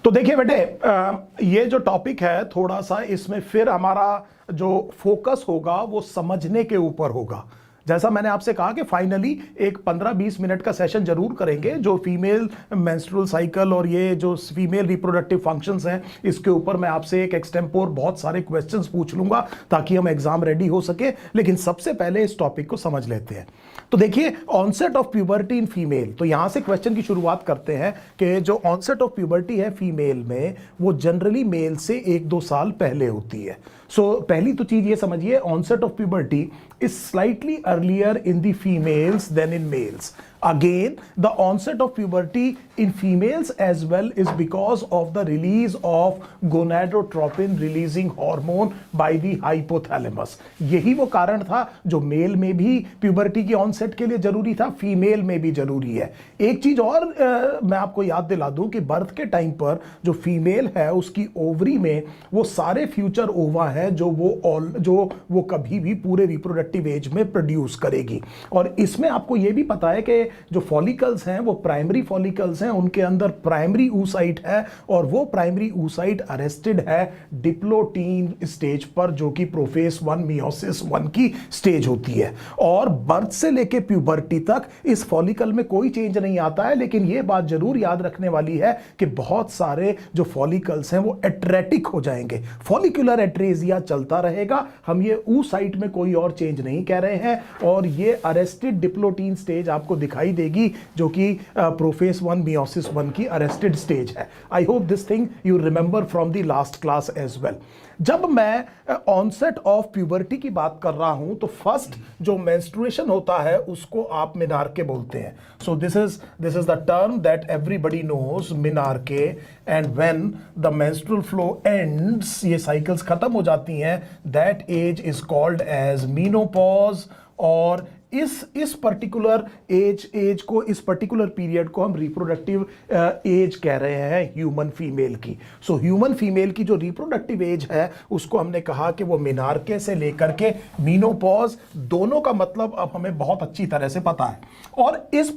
तो देखिए बेटे, ये जो टॉपिक है थोड़ा सा इसमें फिर हमारा जो फोकस होगा वो समझने के ऊपर होगा। जैसा मैंने आपसे कहा कि फाइनली एक 15-20 मिनट का सेशन जरूर करेंगे जो फीमेल मेंस्ट्रुअल साइकिल और ये जो फीमेल रिप्रोडक्टिव फंक्शंस हैं इसके ऊपर मैं आपसे एक एक्सटेम्पोर बहुत सारे क्वेश्चंस पूछ लूंगा ताकि हम एग्जाम रेडी हो सके। लेकिन सबसे पहले इस टॉपिक को समझ लेते हैं। तो देखिए, onset of puberty in female, तो यहां से क्वेश्चन की शुरुआत करते हैं कि जो ऑनसेट ऑफ प्यूबर्टी है फीमेल में वो जनरली मेल से 1-2 साल पहले होती है। सो पहली तो चीज ये समझिए, onset of puberty is slightly earlier in the females than in males. Again, the onset of puberty in females as well is because of the release of gonadotropin releasing hormone by the hypothalamus. यही वो कारण था जो mail में भी puberty की onset के लिए जरूरी था, फीमेल में भी जरूरी है। एक चीज और मैं आपको याद दिला दूं कि बर्थ के टाइम पर जो फीमेल है उसकी ओवरी में वो सारे फ्यूचर ओवा है जो वो कभी भी पूरे रिप्रोडक्टिव एज में प्रोड्यूस करेगी। और इसमें आपको ये भी पता है कि जो फॉलिकल्स हैं वो प्राइमरी फॉलिकल्स हैं, उनके अंदर प्राइमरी oocyte है और वो प्राइमरी oocyte अरेस्टेड है डिप्लोटीन स्टेज पर जो कि प्रोफेस 1 मियोसिस 1 की स्टेज होती है। और बर्थ से लेके प्यूबर्टी तक इस फॉलिकल में कोई चेंज नहीं आता है। लेकिन ये बात जरूर याद रखने वाली है कि बहुत सारे जो फॉलिकल्स हैं वो एट्रेटिक हो जाएंगे, फॉलिकुलर एट्रेजिया चलता रहेगा। हम ये oocyte में कोई और चेंज नहीं कह रहे हैं और ये अरेस्टेड डिप्लोटीन स्टेज आपको दिखाई देगी जो कि प्रोफेस 1 मियोसिस 1 की अरेस्टेड स्टेज है। I hope this thing you remember from the last class as well. जब मैं ऑनसेट ऑफ प्यूबर्टी की बात कर रहा हूं तो फर्स्ट जो मेंस्ट्रुएशन होता है उसको आप मेनार्के बोलते हैं। So this is the term that everybody knows, menarche. And when the menstrual flow ends, ये साइकिल्स खत्म हो जाती हैं, that age is called as menopause. और इस पर्टिकुलर एज को, इस पर्टिकुलर पीरियड को हम रिप्रोडक्टिव एज कह रहे हैं ह्यूमन फीमेल की। सो ह्यूमन फीमेल की जो रिप्रोडक्टिव एज है उसको हमने कहा कि वो मेनार्के से लेकर के मीनोपॉज, दोनों का मतलब अब हमें बहुत अच्छी तरह से पता है। और इस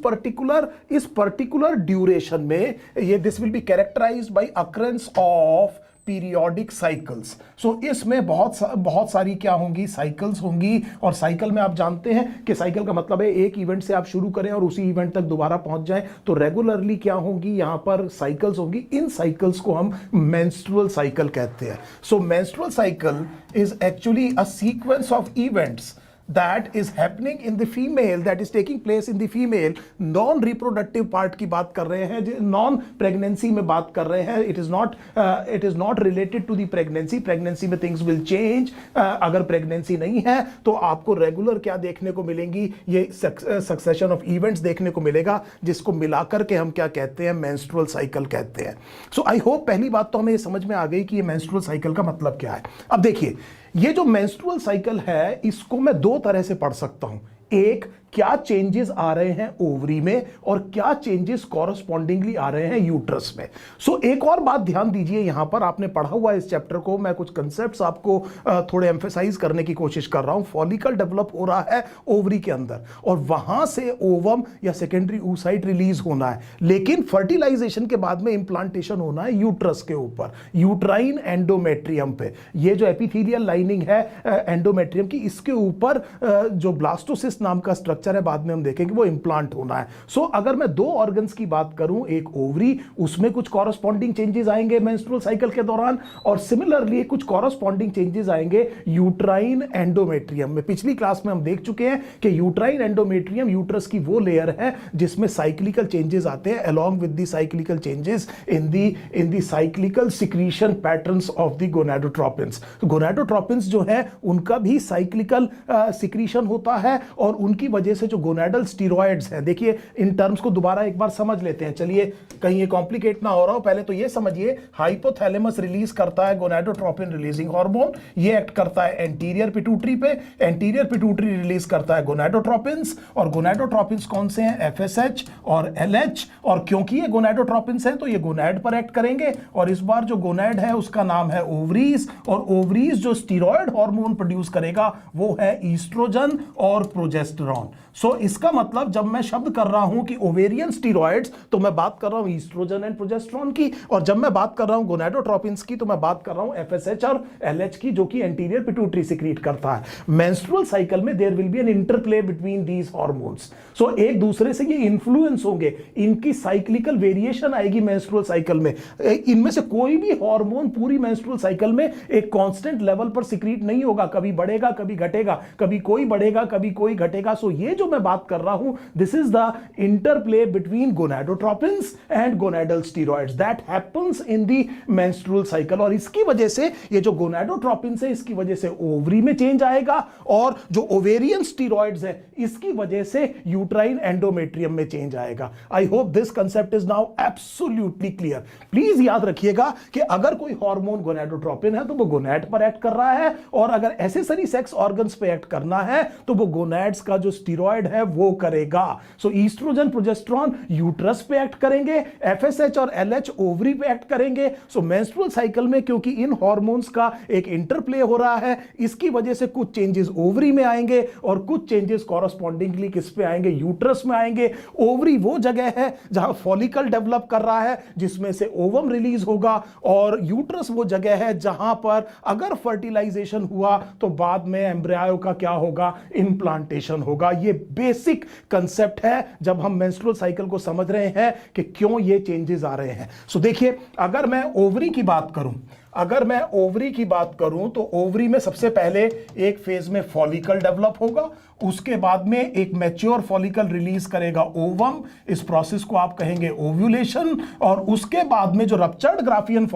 पर्टिकुलर ड्यूरेशन में ये this will be characterised by occurrence of periodic cycles. So इसमें बहुत सारी क्या होंगी, साइकिल्स होंगी। और साइकिल में आप जानते हैं कि साइकिल का मतलब है एक इवेंट से आप शुरू करें और उसी इवेंट तक दोबारा पहुंच जाएं। तो रेगुलरली क्या होंगी, यहां पर साइकिल्स होंगी। इन साइकिल्स को हम मेंस्ट्रुअल साइकिल कहते हैं। So menstrual cycle is actually a sequence of events that is happening in the female, that is taking place in the female, non reproductive part की बात कर रहे हैं, non pregnancy में बात कर रहे हैं। it is not related to the pregnancy में things will change। अगर pregnancy नहीं है तो आपको रेगुलर क्या देखने को मिलेंगी, ये succession of events देखने को मिलेगा जिसको मिलाकर के हम क्या कहते हैं, menstrual cycle कहते हैं। so I hope पहली बात तो हमें ये समझ में आ गई कि ये menstrual cycle का मतलब क्या है। अब देखिए, ये जो मेंस्ट्रुअल साइकिल है इसको मैं 2 तरह से पढ़ सकता हूं। एक, क्या चेंजेस आ रहे हैं ओवरी में और क्या चेंजेस कॉरस्पॉन्डिंगली आ रहे हैं यूट्रस में। सो एक और बात ध्यान दीजिए, यहां पर आपने पढ़ा हुआ इस चैप्टर को, मैं कुछ कंसेप्ट्स आपको थोड़े एम्फेसाइज करने की कोशिश कर रहा हूं। फॉलिकल डेवलप हो रहा है ओवरी के अंदर और वहां से ओवम या सेकेंडरी oocyte रिलीज होना है। लेकिन फर्टिलाइजेशन के बाद में इंप्लांटेशन होना है यूट्रस के ऊपर, यूट्राइन एंडोमेट्रियम पे। ये जो एपिथेलियल लाइनिंग है एंडोमेट्रियम की, इसके ऊपर जो ब्लास्टोसिस्ट नाम का स्ट्रक्चर है, बाद में हम देखेंगे, वो इंप्लांट होना है। सो अगर मैं 2 ऑर्गन्स की बात करूं, एक ओवरी, उसमें कुछ कॉरस्पॉन्डिंग चेंजेस आएंगे मेंस्ट्रुअल साइकिल के दौरान, और सिमिलरली कुछ कॉरस्पॉन्डिंग चेंजेस आएंगे यूट्राइन एंडोमेट्रियम में। पिछली क्लास में हम देख चुके हैं कि यूट्राइन एंडोमेट्रियम यूट्रस की वो लेयर है जिसमें साइक्लिकल चेंजेस आते हैं along with the cyclical changes in the cyclical secretion patterns of the gonadotropins. Gonadotropins जो है उनका भी साइक्लिकल सिक्रीशन होता है और उनकी वजह से जो गोनाडल स्टीरॉयड्स हैं, देखिए इन टर्म्स को दोबारा एक बार समझ लेते हैं। चलिए, कहीं ये कॉम्प्लिकेट ना हो रहा हो, पहले तो ये समझिए, हाइपोथैलेमस रिलीज करता है गोनाडोट्रोपिन रिलीजिंग हार्मोन, ये एक्ट करता है एंटीरियर पिट्यूटरी पे, एंटीरियर पिट्यूटरी रिलीज करता है गोनाडोट्रोपिन्स। और गोनाडोट्रोपिन्स कौन से हैं, FSH और LH। और क्योंकि ये गोनाडोट्रोपिन्स हैं तो ये गोनाड पर एक्ट करेंगे और इस बार जो गोनाड है उसका नाम है ओवरीज। और ओवरीज जो स्टीरॉयड हार्मोन प्रोड्यूस करेगा वो है ईस्ट्रोजन और प्रोजेस्टेरॉन। सो इसका मतलब जब मैं शब्द कर रहा हूं कि ओवेरियन स्टीरॉइड्स, तो मैं बात कर रहा हूं ईस्ट्रोजन एंड प्रोजेस्टेरोन की, और जब मैं बात कर रहा हूं गोनाडोट्रोपिन्स की तो मैं बात कर रहा हूं एफएसएच और एलएच की, जो कि एंटीरियर पिट्यूटरी सिक्रीट करता है। मेंस्ट्रुअल साइकिल में there will be an interplay between these hormones. So एक दूसरे से ये इन्फ्लुएंस होंगे, इनकी साइक्लिकल वेरिएशन आएगी मेंस्ट्रुअल साइकिल में। इनमें से कोई भी हार्मोन पूरी मेंस्ट्रुअल साइकिल में एक कांस्टेंट लेवल पर सिक्रीट नहीं होगा, कभी बढ़ेगा कभी घटेगा, कभी कोई बढ़ेगा कभी कोई घटेगा। सो ये जो मैं बात कर रहा हूं, this is the interplay between gonadotropins and gonadal steroids that happens in the menstrual cycle. और इसकी वजह से ये जो गोनाडोट्रोपिन्स है, इसकी वजह से ओवरी में चेंज आएगा, और जो ओवेरियन स्टीरॉइड्स है इसकी वजह से यूट्राइन एंडोमेट्रियम में चेंज आएगा। आई hope this concept is now absolutely clear. Please याद रखिएगा कि अगर कोई हार्मोन गोनाडोट्रोपिन है तो वो गोनैड पर एक्ट कर रहा है, और अगर एसेसरी सेक्स ऑर्गन्स पे एक्ट करना है तो वो गोनैड्स का जो स्टीरॉइड है वो करेगा। सो ईस्ट्रोजन प्रोजेस्टेरोन यूट्रस पे एक्ट करेंगे, एफएसएच और एलएच ओवरी पे एक्ट करेंगे। सो मेंस्ट्रुअल साइकिल में क्योंकि इन हार्मोन्स का एक इंटरप्ले हो रहा है, इसकी वजह से कुछ चेंजेस ओवरी में आएंगे और कुछ चेंजेस कॉरस्पॉन्डिंगली किस पे आएंगे, यूट्रस में आएंगे। ओवरी वो जगह है जहां फॉलिकल डेवलप कर रहा है जिसमें से ओवम रिलीज होगा, और यूट्रस वो जगह है जहां पर अगर फर्टिलाइजेशन हुआ तो बाद में एम्ब्रियो का क्या होगा, इंप्लांटेशन होगा। ये बेसिक कंसेप्ट है जब हम मेंस्ट्रुअल साइकिल को समझ रहे हैं कि क्यों ये चेंजेस आ रहे हैं। सो देखिए, अगर मैं ओवरी की बात करूं तो ओवरी में सबसे पहले एक फेज में फॉलिकल डेवलप होगा, उसके बाद में एक मैच्योर फॉलिकल रिलीज करेगा ओवम, इस प्रोसेस को आप कहेंगे ओव्यूलेशन। और उसके बाद में जो रप्चर्ड ग्राफियन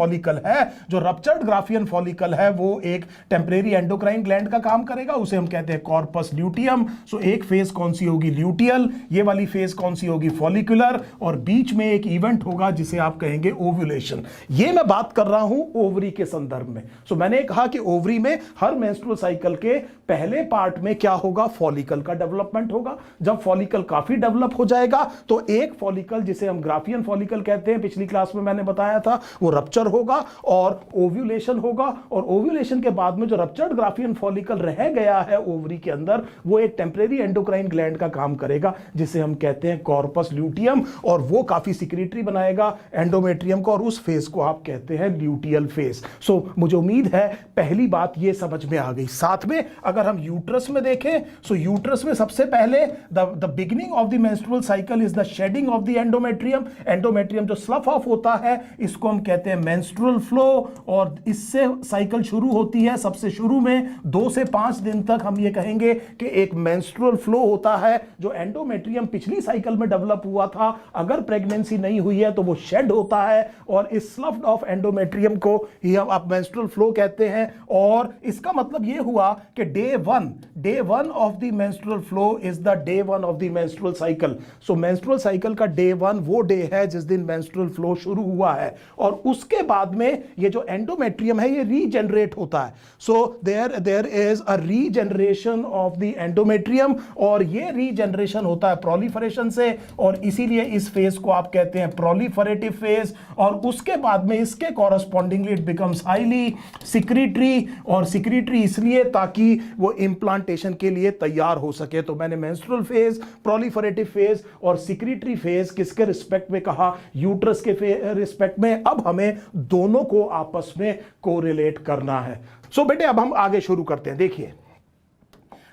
फॉलिकल है वो एक टेम्परेरी एंडोक्राइन ग्लैंड का काम करेगा, उसे हम कहते हैं कॉर्पस ल्यूटियम। सो एक फेज कौन सी होगी, ल्यूटियल, ये वाली फेज कौन सी होगी, फॉलिकुलर, और बीच में एक इवेंट होगा जिसे आप कहेंगे ओव्यूलेशन। ये मैं बात कर रहा हूं ओवरी के संदर्भ में। सो मैंने कहा कि ओवरी में हर मेंस्ट्रुअल साइकिल के पहले पार्ट में क्या होगा, फॉलिकल का डेवलपमेंट होगा। जब फॉलिकल काफी डेवलप हो जाएगा तो एक फॉलिकल जिसे हम ग्राफियन फॉलिकल कहते हैं, पिछली क्लास में मैंने बताया था, वो रप्चर होगा और ओव्यूलेशन होगा। और ओव्यूलेशन के बाद में जो रप्चर्ड ग्राफियन फॉलिकल रह गया है ओवरी के अंदर, वो एक टेम्परेरी एंडोक्राइन ग्लैंड का काम करेगा जिसे हम कहते हैं कॉर्पस ल्यूटियम, और वो काफी सिक्रीटरी बनाएगा एंडोमेट्रियम को, और उस फेज को आप कहते हैं ल्यूटियल फेज। सो मुझे उम्मीद है पहली बात ये समझ में आ गई। साथ में अगर हम यूट्रस में देखें, सो यूट्रस में सबसे पहले the beginning of the menstrual cycle is the shedding of the endometrium. Endometrium जो स्लफ ऑफ होता है इसको हम कहते हैं मेंस्ट्रुअल फ्लो, और इससे साइकिल शुरू होती है। सबसे शुरू में 2 से 5 दिन तक हम ये कहेंगे कि एक मेंस्ट्रुअल फ्लो होता है। जो एंडोमेट्रियम पिछली साइकिल में डेवलप हुआ था, अगर प्रेगनेंसी नहीं हुई है तो वो शेड होता है, और इस स्लफ ऑफ एंडोमेट्रियम को ही हम आप मेंस्ट्रुअल फ्लो कहते हैं। और इसका मतलब ये हुआ कि day one of the menstrual flow is the day one of the menstrual cycle. So menstrual cycle का डे 1 वो डे है जिस दिन मेंस्ट्रुअल फ्लो शुरू हुआ है, और उसके बाद में ये जो एंडोमेट्रियम है ये रीजनरेट होता है। So there is a regeneration of the endometrium, और ये रीजनरेशन होता है प्रोलिफरेशन से, और इसीलिए इस फेज को आप कहते हैं प्रोलिफरेटिव फेज। और उसके बाद में इसके correspondingly it becomes highly secretory, और सिक्रीटरी इसलिए ताकि वो इंप्लांटेशन के लिए तैयार हो सके। तो मैंने मेंस्ट्रुअल फेज, प्रोलिफरेटिव फेज और सिक्रीटरी फेज किसके रिस्पेक्ट में कहा, यूट्रस के रिस्पेक्ट में। अब हमें दोनों को आपस में कोरिलेट करना है। सो बेटे अब हम आगे शुरू करते हैं। देखिए,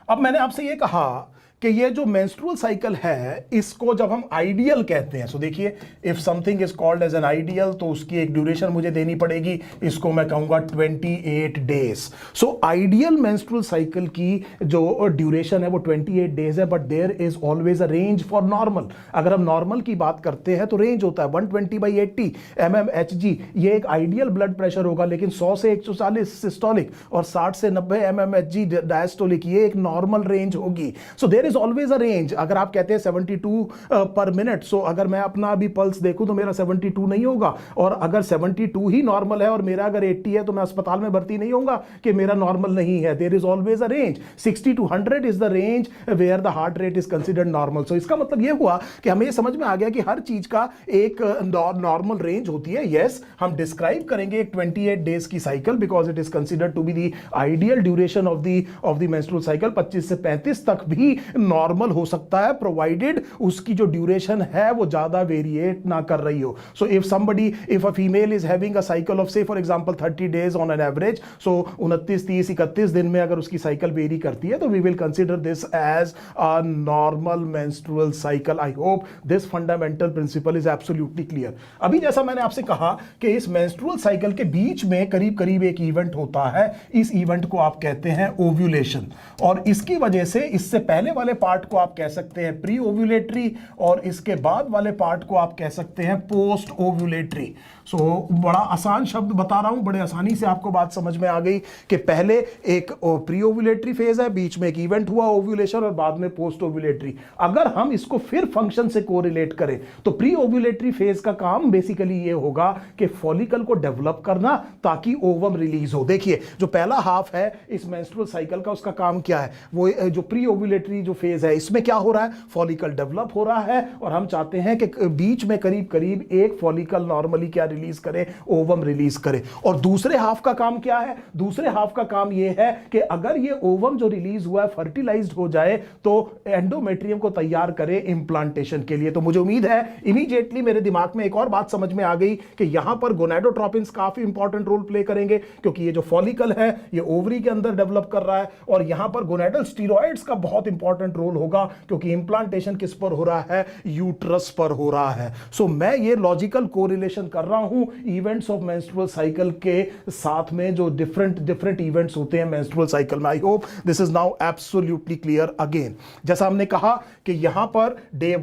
अब मैंने आपसे ये कहा कि ये जो मेंस्ट्रुअल साइकिल है इसको जब हम आइडियल कहते हैं, सो देखिए, if something is called as an ideal तो उसकी एक ड्यूरेशन मुझे देनी पड़ेगी, इसको मैं कहूंगा 28 days. So ideal menstrual cycle की जो ड्यूरेशन है वो 28 डेज है, but there is always a range for normal. अगर हम नॉर्मल की बात करते हैं तो रेंज होता है 120/80 mmHg, ये एक आइडियल ब्लड प्रेशर होगा। लेकिन 100 से 140 सिस्टोलिक और 60 से 90 mmHg डायस्टोलिक, ये एक नॉर्मल रेंज होगी। So there is always a range. अगर आप कहते हैं 72 पर मिनट, सो अगर मैं अपना अभी पल्स देखूं तो मेरा 72 नहीं होगा, और अगर 72 ही नॉर्मल है और मेरा अगर 80 है तो मैं अस्पताल में भर्ती नहीं होऊंगा कि मेरा नॉर्मल नहीं है। There is always a range. 60 to 100 is the range where the heart rate is considered normal. So इसका मतलब यह हुआ कि हमें समझ में आ गया कि हर चीज का एक नॉर्मल रेंज होती है। यस, हम डिस्क्राइब करेंगे एक 28 डेज की cycle because it is considered to be the ideal duration of the menstrual cycle. 25 से 35 तक भी नॉर्मल हो सकता है, प्रोवाइडेड उसकी जो ड्यूरेशन है वो ज्यादा वेरिएट ना कर रही हो. So if a female is having a cycle of say for example 30 days on an average, so 29, 30, 31 दिन में अगर उसकी साइकिल वेरी करती है तो we will consider this as a normal menstrual cycle. I hope this fundamental principle is absolutely clear. अभी जैसा मैंने आपसे कहा कि इस मेंस्ट्रुअल साइकिल के बीच में करीब करीब एक इवेंट होता है. इस इवेंट को आप कहते हैं ओव्यूलेशन, और इसकी वजह से इससे पहले वाले पार्ट को आप कह सकते हैं प्री ओव्यूलेटरी और इसके बाद वाले पार्ट को आप कह सकते हैं पोस्ट ओव्यूलेटरी. सो बड़ा आसान शब्द बता रहा हूं, बड़े आसानी से आपको बात समझ में आ गई कि पहले एक प्री ओव्यूलेटरी फेज है, बीच में एक इवेंट हुआ ओव्यूलेशन और बाद में पोस्ट ओव्यूलेटरी. अगर हम इसको फिर फंक्शन से कोरिलेट करें तो प्री ओव्यूलेटरी फेज का काम बेसिकली ये होगा कि फॉलिकल को डेवलप करना ताकि ओवम रिलीज हो. देखिए जो पहला हाफ है इस मेंस्ट्रुअल साइकिल का, उसका काम क्या है? वो जो प्री ओव्यूलेटरी जो फेज है इसमें क्या हो रहा है? फॉलिकल डेवलप हो रहा है और हम चाहते हैं कि बीच में करीब करीब एक फॉलिकल नॉर्मली क्या रिलीज करे? ओवम रिलीज करे. और दूसरे हाफ का काम क्या है? दूसरे हाफ का काम यह है कि अगर ये ओवम जो रिलीज हुआ है फर्टिलाइज्ड हो जाए तो एंडोमेट्रियम को तैयार करे इंप्लांटेशन के लिए. तो मुझे उम्मीद है इमीडिएटली मेरे दिमाग में एक और बात समझ में आ गई कि यहां पर गोनाडोट्रोपिन्स काफी इंपॉर्टेंट रोल प्ले करेंगे, क्योंकि ये जो फॉलिकल है ये ओवरी के अंदर डेवलप कर रहा है और यहां पर गोनाडल स्टीरॉइड्स का बहुत इंपॉर्टेंट रोल होगा, क्योंकि इंप्लांटेशन किस पर हो रहा है? यूट्रस पर हो रहा है. सो मैं ये लॉजिकल कोरिलेशन कर रहा हूं इवेंट्स ऑफ मेंस्ट्रुअल साइकिल के साथ में, जो डिफरेंट इवेंट्स होते हैं मेंस्ट्रुअल साइकिल में. I hope this is now absolutely clear. Again जैसा हमने कहा कि यहां पर day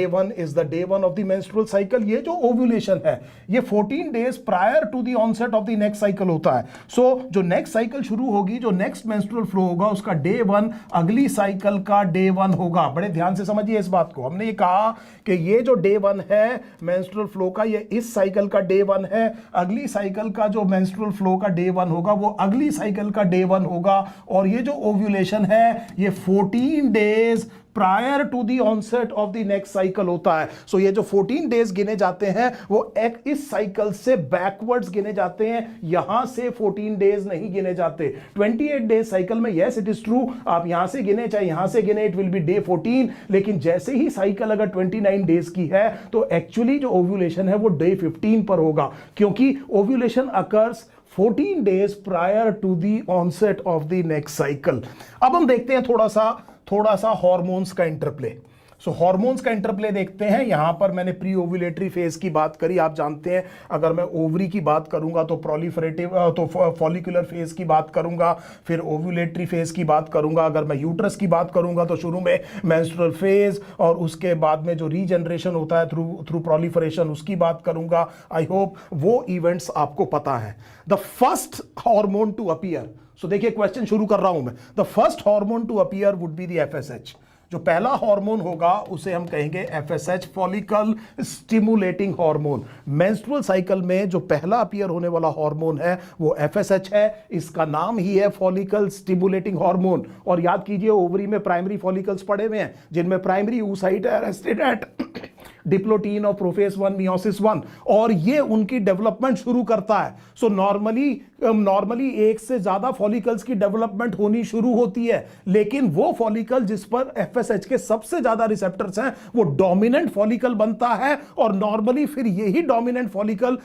one is the day one of the menstrual cycle. ये जो ओव्यूलेशन है ये 14 days prior to the onset of the next cycle होता है. सो जो नेक्स्ट साइकिल शुरू होगी, जो नेक्स्ट मेंस्ट्रुअल फ्लो होगा उसका डे वन अगली साइकिल का डे वन होगा. बड़े ध्यान से समझिए इस बात को. हमने ये कहा कि ये जो डे वन है मेंस्ट्रुअल फ्लो का, ये इस साइकिल का डे वन है. अगली साइकिल का जो मेंस्ट्रुअल फ्लो का डे वन होगा वो अगली साइकिल का डे वन होगा. और ये जो ओव्यूलेशन है ये 14 days prior to the onset of the next cycle होता है. सो ये जो 14 डेज गिने जाते हैं वो एक इस साइकिल से बैकवर्ड्स गिने जाते हैं, यहां से 14 डेज नहीं गिने जाते. 28 डेज साइकिल में यस इट इज ट्रू, आप यहां से गिने चाहे यहां से गिने इट विल बी डे 14, लेकिन जैसे ही साइकिल अगर 29 डेज की है तो एक्चुअली जो ओव्यूलेशन है वो डे 15 पर होगा, क्योंकि ovulation occurs 14 days prior to the onset of the next cycle. अब हम देखते हैं थोड़ा सा हार्मोन्स का इंटरप्ले. सो हार्मोन्स का इंटरप्ले देखते हैं. यहां पर मैंने प्री ओव्यूलेटरी फेज की बात करी. आप जानते हैं अगर मैं ओवरी की बात करूंगा तो प्रोलिफरेटिव तो फॉलिकुलर फेज की बात करूंगा, फिर ओव्यूलेटरी फेज की बात करूंगा. अगर मैं यूट्रस की बात करूंगा तो शुरू में मेंस्ट्रुअल फेज और उसके बाद में जो रीजनरेशन होता है थ्रू प्रोलिफरेशन उसकी बात करूंगा. आई होप वो इवेंट्स आपको पता है. The first hormone to appear, so देखिए क्वेश्चन शुरू कर रहा हूं मैं. The first hormone to appear would be the FSH. जो पहला हार्मोन होगा उसे हम कहेंगे FSH, follicle stimulating hormone. Menstrual cycle में जो पहला अपीयर होने वाला हार्मोन है वो एफएसएच है. इसका नाम ही है फॉलिकल स्टिमुलेटिंग हार्मोन. और याद कीजिए ओवरी में प्राइमरी फॉलिकल्स पड़े हुए हैं जिनमें प्राइमरी oocyte है अरेस्टेड एट डिप्लोटीन और प्रोफेस 1 मियोसिस 1, और ये उनकी डेवलपमेंट शुरू करता है. सो नॉर्मली एक से ज्यादा फॉलिकल्स की डेवलपमेंट होनी शुरू होती है, लेकिन वो फॉलिकल जिस पर एफएसएच के सबसे ज्यादा रिसेप्टर्स हैं वो डोमिनेंट फॉलिकल बनता है. और नॉर्मली फिर यही डोमिनेंट फॉलिकल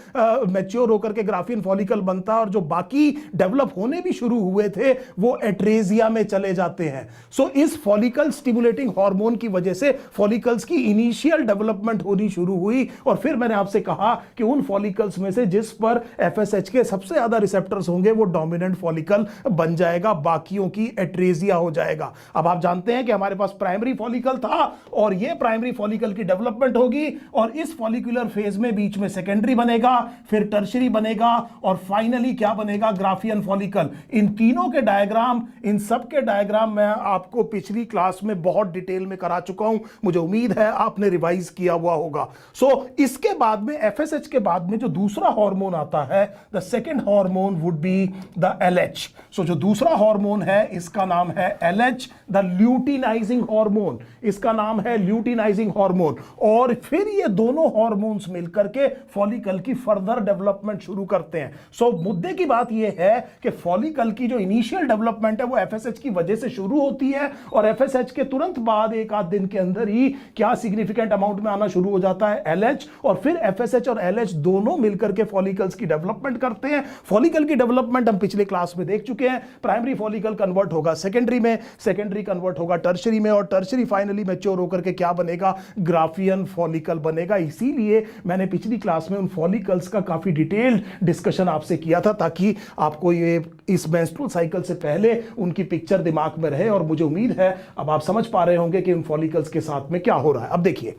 मैच्योर होकर के ग्राफियन फॉलिकल बनता है, और जो बाकी डेवलप होने भी शुरू हुए थे वो एट्रेजिया में चले जाते हैं. सो इस फॉलिकल स्टिमुलेटिंग हार्मोन की वजह से फॉलिकल्स की इनिशियल डेवलपमेंट होनी शुरू हुई. और फिर मैंने आपसे कहा कि उन फॉलिकल्स में से जिस पर एफएसएच के सबसे ज्यादा रिसेप्टर्स होंगे वो डोमिनेंट फॉलिकल बन जाएगा, बाकियों की एट्रेजिया हो जाएगा. अब आप जानते हैं कि हमारे पास प्राइमरी फॉलिकल था और ये प्राइमरी फॉलिकल की डेवलपमेंट होगी और इस फॉलिकुलर फेज में बीच में सेकेंडरी बनेगा, फिर टर्शरी बनेगा और फाइनली क्या बनेगा? Graafian follicle. इन तीनों के डायग्राम, इन सब के डायग्राम मैं आपको पिछली क्लास में बहुत डिटेल में करा चुका हूं. मुझे उम्मीद है आपने रिवाइज किया हुआ होगा. सो इसके बाद में एफएसएच के बाद में जो दूसरा हार्मोन आता है, the second hormone hormone would be the LH। सो जो दूसरा हार्मोन है इसका नाम है LH, द ल्यूटिनाइजिंग हार्मोन, इसका नाम है ल्यूटिनाइजिंग हार्मोन। और फिर ये दोनों हार्मोन्स मिलकर के फॉलिकल की फर्दर डेवलपमेंट शुरू करते हैं। सो मुद्दे की बात यह है कि फॉलिकल की जो इनिशियल डेवलपमेंट है वो FSH की वजह से शुरू होती है, और FSH के तुरंत बाद एक आध दिन के अंदर ही क्या सिग्निफिकेंट अमाउंट में आना शुरू हो जाता है LH, और फिर FSH और LH दोनों मिलकर के फॉलिकल्स की डेवलपमेंट करते हैं। फॉलिकल की डेवलपमेंट हम पिछले क्लास में देख चुके हैं। प्राइमरी फॉलिकल कन्वर्ट होगा सेकेंडरी में, सेकेंडरी कन्वर्ट होगा टर्शरी में, और टर्शरी फाइनली मैच्योर होकर के क्या बनेगा, ग्राफियन फॉलिकल बनेगा। इसीलिए मैंने पिछली क्लास में उन फॉलिकल्स का काफी डिटेल्ड डिस्कशन आपसे किया था, ताकि आपको ये इस मेंस्ट्रुअल साइकिल से पहले उनकी पिक्चर दिमाग में रहे। और मुझे उम्मीद है अब आप समझ पा रहे होंगे कि उन फॉलिकल्स के साथ में क्या हो रहा है। अब देखिए,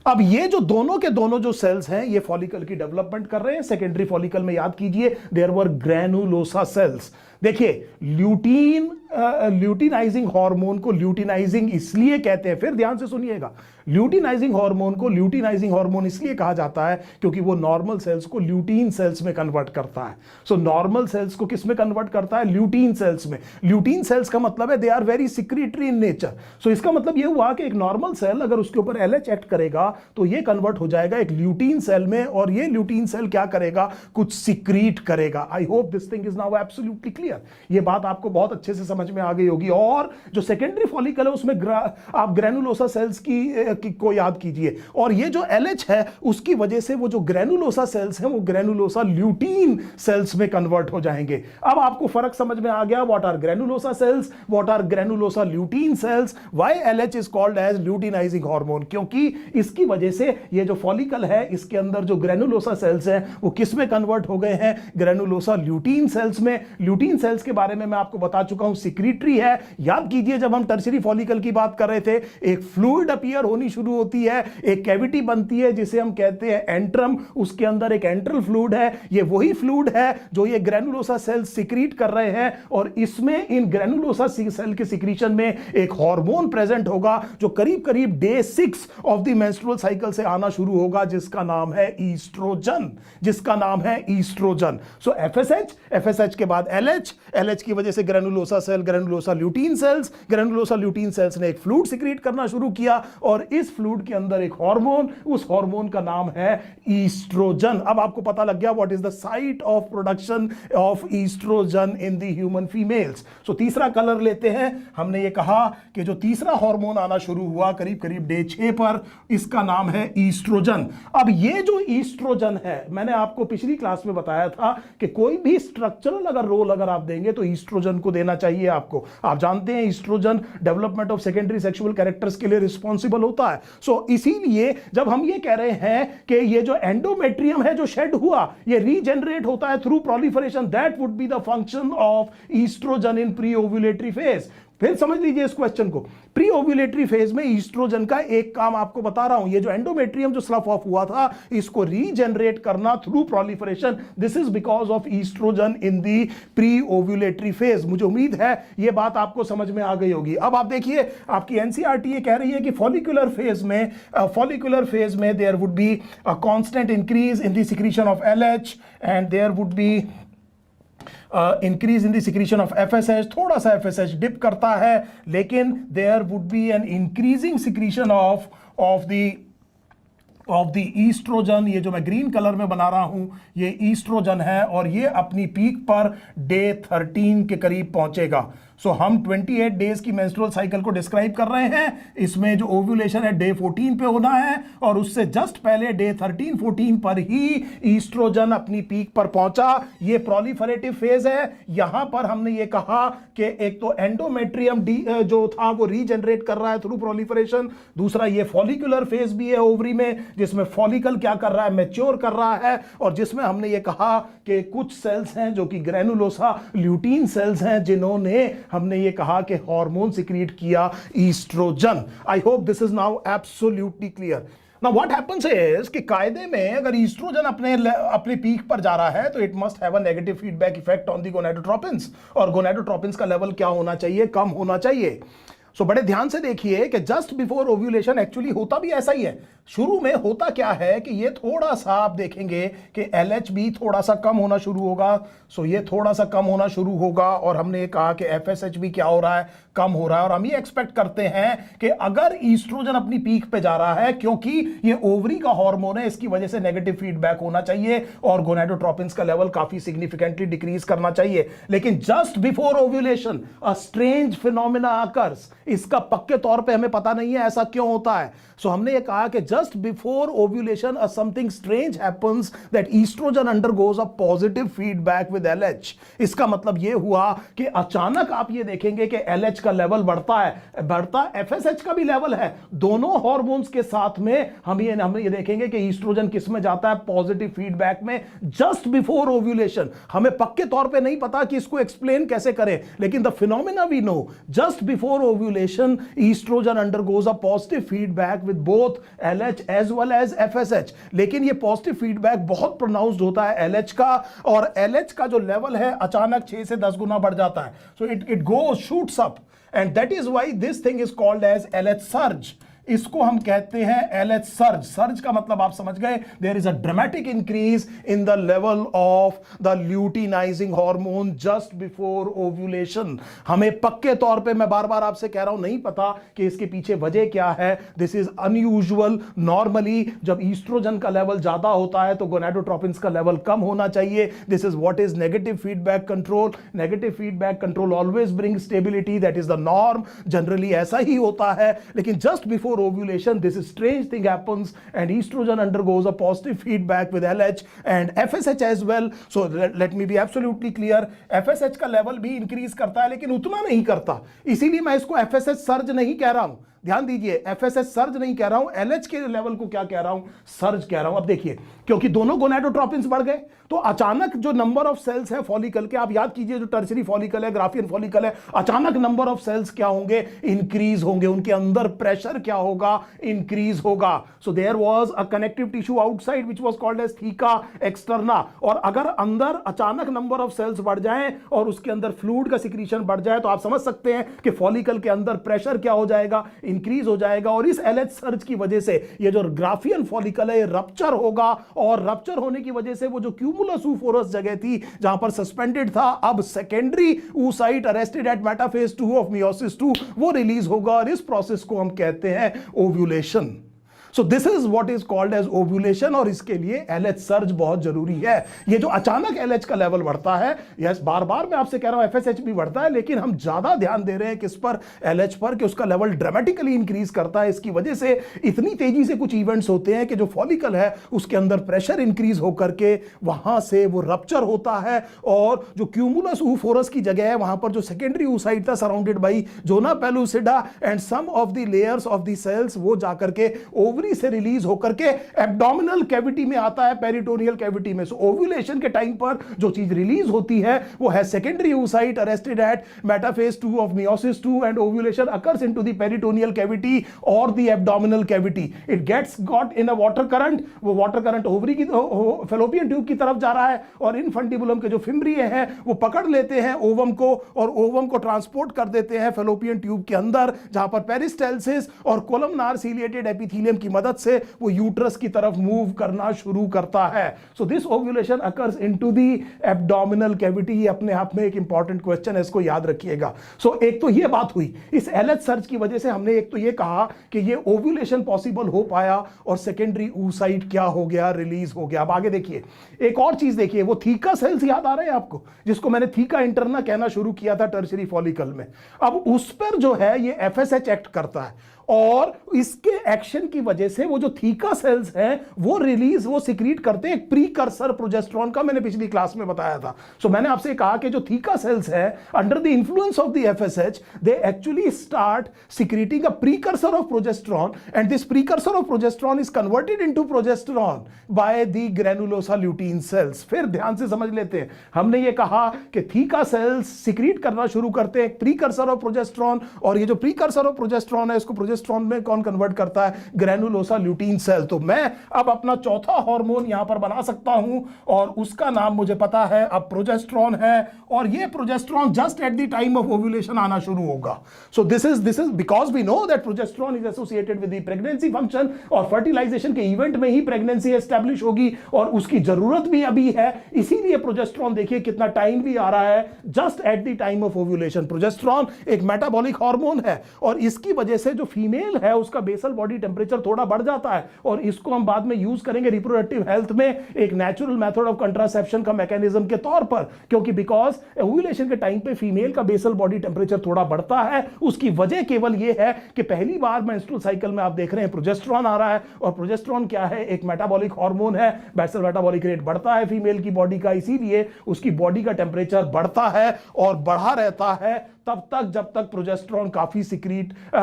अब ये जो दोनों के दोनों जो सेल्स हैं ये फॉलिकल की डेवलपमेंट कर रहे हैं। सेकेंडरी फॉलिकल में याद कीजिए देयर वर ग्रैनुलोसा सेल्स। देखिए, ल्यूटिनाइजिंग हार्मोन को ल्यूटिनाइजिंग इसलिए कहते हैं, फिर ध्यान से सुनिएगा, ल्यूटिनाइजिंग हार्मोन को ल्यूटिनाइजिंग हार्मोन इसलिए कहा जाता है क्योंकि वो नॉर्मल सेल्स को ल्यूटीन सेल्स में कन्वर्ट करता है। सो नॉर्मल सेल्स को किस में कन्वर्ट करता है, ल्यूटीन सेल्स में। ल्यूटीन सेल्स का मतलब है they are very secretory in nature. So इसका मतलब ये हुआ कि एक नॉर्मल सेल अगर उसके ऊपर LH एक्ट करेगा तो ये कन्वर्ट हो जाएगा एक ल्यूटीन सेल में, और ये ल्यूटीन सेल क्या करेगा, कुछ सिक्रीट करेगा। आई hope this thing is now absolutely clear. ये बात आपको बहुत अच्छे से समझ में आ गई होगी। और जो सेकेंडरी फॉलिकल है उसमें आप ग्रैनुलोसा सेल्स को याद कीजिए, और ये जो LH है उसकी वजह से वो जो ग्रैनुलोसा सेल्स हैं वो ग्रैनुलोसा ल्यूटीन सेल्स में कन्वर्ट हो जाएंगे। अब आपको फर्क समझ में आ गया, what are granulosa cells, what are granulosa lutein cells, why LH is called as luteinising hormone, क्योंकि इसकी वजह से ये जो फॉलिकल है इसके अंदर जो ग्रैनुलोसा सेल्स हैं वो किस में कन्वर्ट हो गए हैं, ग्रैनुलोसा ल्यूटीन सेल्स में। ल्यूटीन सेल्स के बारे में मैं आपको बता चुका हूं, सिक्रीटरी है। याद कीजिए जब हम टर्शरी फॉलिकल की बात कर रहे थे, एक फ्लूइड अपीयर होनी शुरू होती है, एक कैविटी बनती है जिसे हम कहते हैं एंट्रम, उसके अंदर एक एंट्रल फ्लूइड है। ये वही फ्लूइड है जो ये ग्रैनुलोसा सेल सिक्रीट कर रहे हैं, और इसमें इन ग्रैनुलोसा सेल के सिक्रीशन में एक हार्मोन प्रेजेंट होगा जो करीब करीब day 6 of the menstrual cycle से आना शुरू होगा, जिसका नाम है ईस्ट्रोजन, जिसका नाम है ईस्ट्रोजन। सो FSH के बाद LH की वजह से granulosa cell, granulosa lutein cells, granulosa lutein cells ने एक फ्लूइड सिक्रीट करना शुरू किया, और इस फ्लूइड के अंदर एक हार्मोन, उस हार्मोन का नाम है ईस्ट्रोजन। अब आपको पता लग गया what is the site of production of oestrogen in the human females. So तीसरा कलर लेते हैं। हमने ये कहा कि जो तीसरा हार्मोन आना शुरू हुआ करीब करीब डे 6 पर, इसका नाम है ईस्ट्रोजन। अब ये जो ईस्ट्रोजन है, मैंने आपको पिछली क्लास में बताया था कि कोई भी स्ट्रक्चरल अगर रोल अगर आप देंगे तो ईस्ट्रोजन को देना चाहिए आपको। आप जानते हैं oestrogen development of secondary sexual characters के लिए रिस्पॉन्सिबल होता है। सो इसीलिए जब हम ये कह रहे हैं कि ये जो एंडोमेट्रियम है जो शेड हुआ, ये रीजनरेट होता है through proliferation, that would be the function of oestrogen in pre ovulatory phase. फिर समझ लीजिए इस क्वेश्चन को, प्री ओव्यूलेटरी फेज में ईस्ट्रोजन का एक काम आपको बता रहा हूं, ये जो एंडोमेट्रियम जो स्लफ ऑफ हुआ था इसको रीजनरेट करना through proliferation, this is because of oestrogen in the pre ovulatory phase. मुझे उम्मीद है ये बात आपको समझ में आ गई होगी। अब आप देखिए, आपकी एनसीईआरटी ये कह रही है कि फॉलिकुलर फेज में there would be a constant increase in the secretion of LH and there would be increase in the secretion of FSH। थोड़ा सा FSH डिप करता है, लेकिन there would be an increasing secretion of the oestrogen. ये जो मैं green colour में बना रहा हूं ये ईस्ट्रोजन है, और ये अपनी पीक पर डे 13 के करीब पहुंचेगा। सो हम 28 डेज की मेंस्ट्रुअल साइकिल को डिस्क्राइब कर रहे हैं। इसमें जो ओव्यूलेशन है डे 14 पे होना है, और उससे जस्ट पहले डे 13-14 पर ही ईस्ट्रोजन अपनी पीक पर पहुंचा। ये प्रोलिफरेटिव फेज है। यहां पर हमने ये कहा कि एक तो एंडोमेट्रियम जो था वो रीजनरेट कर रहा है थ्रू प्रोलिफरेशन, दूसरा ये फॉलिकुलर फेज भी है ओवरी में, जिसमें फॉलिकल क्या कर रहा है, मैच्योर कर रहा है, और जिसमें हमने ये कहा कि कुछ सेल्स हैं जो कि ग्रैनुलोसा ल्यूटीन सेल्स हैं, जिन्होंने हमने ये कहा कि हार्मोन सिक्रीट किया oestrogen. I hope this is now absolutely clear. Now what happens is कि कायदे में अगर ईस्ट्रोजन अपने पीक पर जा रहा है तो it must have a negative feedback effect on the gonadotropins, और गोनाडोट्रोपिन्स का लेवल क्या होना चाहिए, कम होना चाहिए। सो बड़े ध्यान से देखिए कि जस्ट बिफोर ओव्यूलेशन एक्चुअली होता भी ऐसा ही है। शुरू में होता क्या है कि ये थोड़ा सा आप देखेंगे कि LH भी थोड़ा सा कम होना शुरू होगा। सो ये थोड़ा सा कम होना शुरू होगा और हमने कहा कि FSH भी क्या हो रहा है, कम हो रहा है। और हम ये एक्सपेक्ट करते हैं कि अगर ईस्ट्रोजन अपनी पीक पे जा रहा है, क्योंकि ये ओवरी का हार्मोन है, इसकी वजह से नेगेटिव फीडबैक होना चाहिए और गोनाडोट्रोपिन्स का लेवल काफी सिग्निफिकेंटली डिक्रीज करना चाहिए। लेकिन just before ovulation a strange phenomena occurs. इसका पक्के तौर पे हमें पता नहीं है ऐसा क्यों होता है। सो हमने ये कहा कि just before ovulation a something strange happens that oestrogen undergoes a positive feedback with LH। इसका मतलब ये हुआ कि अचानक आप ये देखेंगे कि LH का लेवल बढ़ता है, बढ़ता FSH का भी लेवल है। दोनों हार्मोन्स के साथ में हम ये देखेंगे कि ईस्ट्रोजन किस में जाता है, पॉजिटिव फीडबैक में, जस्ट बिफोर ओव्यूलेशन। हमें पक्के तौर पे नहीं पता कि इसको एक्सप्लेन कैसे करें, लेकिन the phenomena we know, just before ovulation oestrogen undergoes a positive feedback with both LH as well as FSH। लेकिन ये पॉजिटिव फीडबैक बहुत प्रोनाउंस्ड होता है LH का, और LH का जो लेवल है अचानक 6 से 10 गुना बढ़ जाता है। So it goes shoots up, and that is why this thing is called as LH surge। इसको हम कहते हैं LH सर्ज। सर्ज का मतलब आप समझ गए, there is a dramatic increase in the level of the luteinising hormone just before ovulation. हमें पक्के तौर पे, मैं बार बार आपसे कह रहा हूं, नहीं पता कि इसके पीछे वजह क्या है। This is unusual. नॉर्मली जब ईस्ट्रोजन का लेवल ज्यादा होता है तो गोनाडोट्रोपिन्स का लेवल कम होना चाहिए। This is what is negative feedback control. Negative feedback control always bring stability, that is the norm. Generally ऐसा ही होता है। लेकिन just before ovulation this strange thing happens and estrogen undergoes a positive feedback with LH and FSH as well। so let me be absolutely clear, FSH का level भी increase करता है लेकिन उतना नहीं करता, इसीलिए मैं इसको FSH सर्ज नहीं कह रहा हूं। ध्यान दीजिए, FSH सर्ज नहीं कह रहा हूं, LH के लेवल को क्या कह रहा हूं, सर्ज कह रहा हूं। अब देखिए, क्योंकि दोनों गोनाडोट्रोपिन्स बढ़ गए तो अचानक जो नंबर ऑफ सेल्स है फॉलिकल के, आप याद कीजिए जो टर्शियरी फॉलिकल है, ग्राफियन फॉलिकल है, अचानक नंबर ऑफ सेल्स क्या होंगे, इंक्रीज होंगे। उनके अंदर प्रेशर क्या होगा, इंक्रीज होगा। So there was a connective tissue outside which was called as theca externa. और अगर अंदर अचानक नंबर ऑफ सेल्स बढ़ जाएं और उसके अंदर फ्लूइड का सिक्रीशन बढ़ जाए तो आप समझ सकते हैं कि फॉलिकल के अंदर प्रेशर क्या हो जाएगा, इंक्रीज हो जाएगा। और इस LH सर्ज की वजह से ये जो ग्राफियन फॉलिकल है ये रप्चर होगा, और रप्चर होने की वजह से वो जो क्यूमुलस ऊफोरस जगह थी जहां पर सस्पेंडेड था, अब secondary oocyte arrested at metaphase 2 of meiosis 2 वो रिलीज होगा, और इस प्रोसेस को हम कहते हैं ovulation. So this is what is called as ovulation, और इसके लिए LH सर्ज बहुत जरूरी है। ये जो अचानक LH का लेवल बढ़ता है, यस बार बार मैं आपसे कह रहा हूं FSH भी बढ़ता है, लेकिन हम ज्यादा ध्यान दे रहे हैं किस पर, LH पर, कि उसका लेवल ड्रामेटिकली इंक्रीज करता है। इसकी वजह से इतनी तेजी से कुछ इवेंट्स होते हैं कि जो फॉलिकल है उसके अंदर प्रेशर इंक्रीज होकर के वहां से वो रप्चर होता है, और जो क्यूमुलस ऊफोरस की जगह है वहां पर जो सेकेंडरी oocyte था surrounded by zona pellucida and some of the layers of the cells, वो जाकर के ओवरी से रिलीज होकर के एब्डोमिनल कैविटी में आता है, पेरिटोनियल कैविटी में। सो ओव्यूलेशन के टाइम पर जो चीज रिलीज होती है वो है secondary oocyte arrested at metaphase 2 of meiosis 2 and ovulation occurs into the peritoneal cavity और the abdominal cavity. It gets got in a water current, वो वाटर करंट ओवरी की फैलोपियन ट्यूब की तरफ जा रहा है, और इनफंटिबुलम के जो फिम्ब्रिए हैं वो पकड़ लेते हैं ओवम को, और ओवम को ट्रांसपोर्ट कर देते हैं फैलोपियन ट्यूब के अंदर, जहां पर पेरिस्टेल्सिस और कोलमनार सीलिएटेड एपिथेलियम की मदद से वो यूट्रस की तरफ मूव करना शुरू करता है। So this ovulation occurs into the abdominal cavity. ये अपने आप में एक इंपॉर्टेंट क्वेश्चन है, इसको याद रखिएगा। सो एक तो ये बात हुई, इस LH सर्ज की वजह से हमने एक तो ये कहा कि ये ओव्यूलेशन पॉसिबल हो पाया, और सेकेंडरी oocyte क्या हो गया, रिलीज हो गया। अब आगे देखिए, एक और चीज देखिए, वो थीका सेल्स याद आ रहे हैं आपको, जिसको मैंने थीका इंटरना कहना शुरू किया था टर्शियरी फॉलिकल में। अब उस पर जो है ये FSH एक्ट करता है, और इसके एक्शन की वजह से वो जो थीका सेल्स हैं वो रिलीज, वो सिक्रीट करते हैं एक प्रीकर्सर प्रोजेस्टेरॉन का, मैंने पिछली क्लास में बताया था। सो मैंने आपसे कहा कि जो थीका सेल्स है under the influence of the FSH they actually start secreting a precursor of progesterone, and this precursor of progesterone is converted into progesterone by the granulosa lutein cells. फिर ध्यान से समझ लेते हैं, हमने ये कहा कि थीका सेल्स सिक्रीट करना शुरू करते हैं प्रीकर्सर ऑफ प्रोजेस्टेरॉन, और ये जो प्रीकर्सर ऑफ प्रोजेस्टेरॉन है इसको प्रोजेस्टेरॉन प्रोजेस्टेरॉन में कौन कन्वर्ट करता है? Granulosa lutein cell. तो मैं अब अपना चौथा हार्मोन यहां पर बना सकता हूं और उसका नाम मुझे पता है अब प्रोजेस्टेरॉन है, और ये progesterone just at the time of ovulation आना शुरू होगा। So this is because we know that progesterone is associated with the pregnancy function, और फर्टिलाइजेशन के इवेंट में ही प्रेगनेंसी एस्टैब्लिश होगी और उसकी जरूरत भी अभी है। इसीलिए प्रोजेस्टेरॉन देखिए कितना टाइम भी आ रहा है, just at the time of ovulation. Progesterone एक मेटाबॉलिक हार्मोन है और इसकी वजह से जो फीमेल है उसका बेसल बॉडी टेम्परेचर थोड़ा बढ़ जाता है, और इसको हम बाद में यूज करेंगे रिप्रोडक्टिव हेल्थ में एक नेचुरल मेथड ऑफ कंट्रासेप्शन का मैकेनिज्म के तौर पर, क्योंकि बिकॉज ओव्यूलेशन के टाइम पे फीमेल का बेसल बॉडी टेम्परेचर थोड़ा बढ़ता है। उसकी वजह केवल यह है कि पहली बार मेंस्ट्रुअल साइकिल में आप देख रहे हैं प्रोजेस्टेरॉन आ रहा है, और प्रोजेस्टेरॉन क्या है? एक मेटाबॉलिक हार्मोन है। बेसल मेटाबॉलिक रेट बढ़ता है फीमेल की बॉडी का, इसीलिए उसकी बॉडी का टेम्परेचर बढ़ता है और बढ़ा रहता है तब तक जब तक प्रोजेस्टेरॉन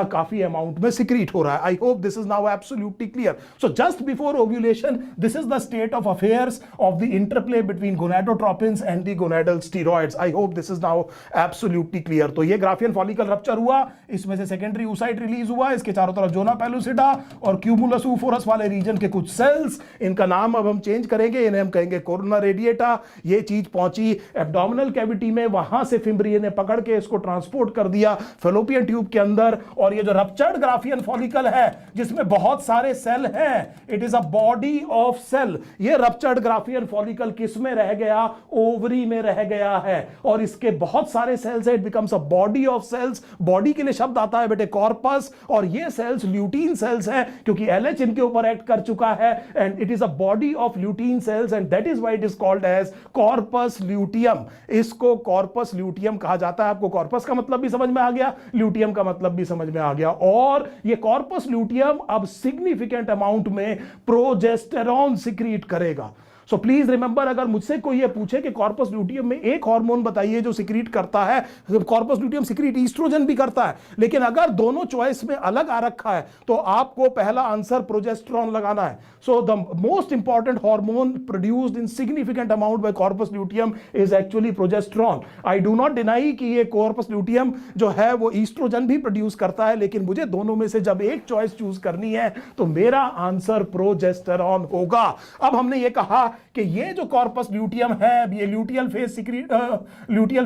काफी अमाउंट में सिक्रीट हो रहा है। I hope this is now absolutely clear. So just before ovulation this is the state of affairs of the interplay between gonadotropins and the gonadal steroids. I hope this is now absolutely clear. तो ये Graafian follicle rupture हुआ, इसमें से secondary oocyte release हुआ, इसके चारों तरफ zona pellucida और क्यूमुलस ऊफोरस वाले रीजन के कुछ सेल्स, इनका नाम अब हम चेंज करेंगे, इन्हें हम कहेंगे कोरोना रेडिएटा। ये चीज पहुंची एब्डोमिनल कैविटी में, वहां से फिम्ब्रिये ने पकड़ के इसको ट्रांसपोर्ट कर दिया फेलोपियन ट्यूब के अंदर, और ये जो रप्चर्ड ग्राफियन फॉलिकल है जिसमें बहुत सारे सेल हैं, it is a body of cell. ये रप्चर्ड ग्राफियन फॉलिकल किस में रह गया? ओवरी में रह गया है, और इसके बहुत सारे सेल्स है, it becomes a body of cells. Body के लिए शब्द आता है बेटे कॉर्पस, और ये सेल्स ल्यूटीन सेल्स हैं क्योंकि LH इनके ऊपर एक्ट कर चुका है, and it is a body of lutein cells, and that is why it is called as corpus luteum. इसको कॉर्पस ल्यूटियम कहा जाता है। आपको कॉर्पस का मतलब भी समझ में आ गया, ल्यूटियम का मतलब भी समझ में आ गया, और ये कॉर्पस ल्यूटियम अब सिग्निफिकेंट अमाउंट में प्रोजेस्टेरॉन सिक्रीट करेगा। सो प्लीज रिमेंबर, अगर मुझसे कोई ये पूछे कि कॉर्पस ल्यूटियम में एक हार्मोन बताइए जो सिक्रीट करता है, कॉर्पस ल्यूटियम सिक्रीट ईस्ट्रोजन भी करता है, लेकिन अगर दोनों चॉइस में अलग आ रखा है तो आपको पहला आंसर प्रोजेस्टेरॉन लगाना है। So the most important hormone produced in significant amount by corpus luteum is actually progesterone. I do not deny कि ये कॉर्पस ल्यूटियम जो है वो ईस्ट्रोजन भी प्रोड्यूस करता है, लेकिन मुझे दोनों में से जब एक चॉइस चूज करनी है तो मेरा आंसर प्रोजेस्टेरॉन होगा। अब हमने ये कहा कि ये जो कॉर्पस ल्यूटियम है, ये ल्यूटियल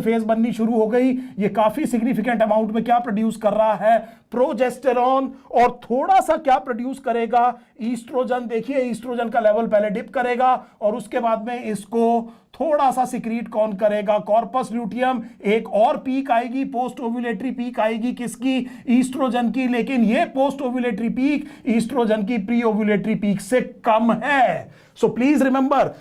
फेज बननी शुरू हो गई, ये काफी सिग्निफिकेंट अमाउंट में क्या प्रोड्यूस कर रहा है? प्रोजेस्टेरॉन, और थोड़ा सा क्या प्रोड्यूस करेगा? ईस्ट्रोजन। देखिए ईस्ट्रोजन का लेवल पहले डिप करेगा और उसके बाद में इसको थोड़ा सा सिक्रीट कौन करेगा? Corpus luteum. एक और पीक आएगी, पोस्ट ओव्यूलेटरी पीक आएगी, किसकी? ईस्ट्रोजन की, लेकिन ये पोस्ट ओव्यूलेटरी पीक ईस्ट्रोजन की प्री ओव्यूलेटरी पीक से कम है। सो प्लीज रिमेंबर,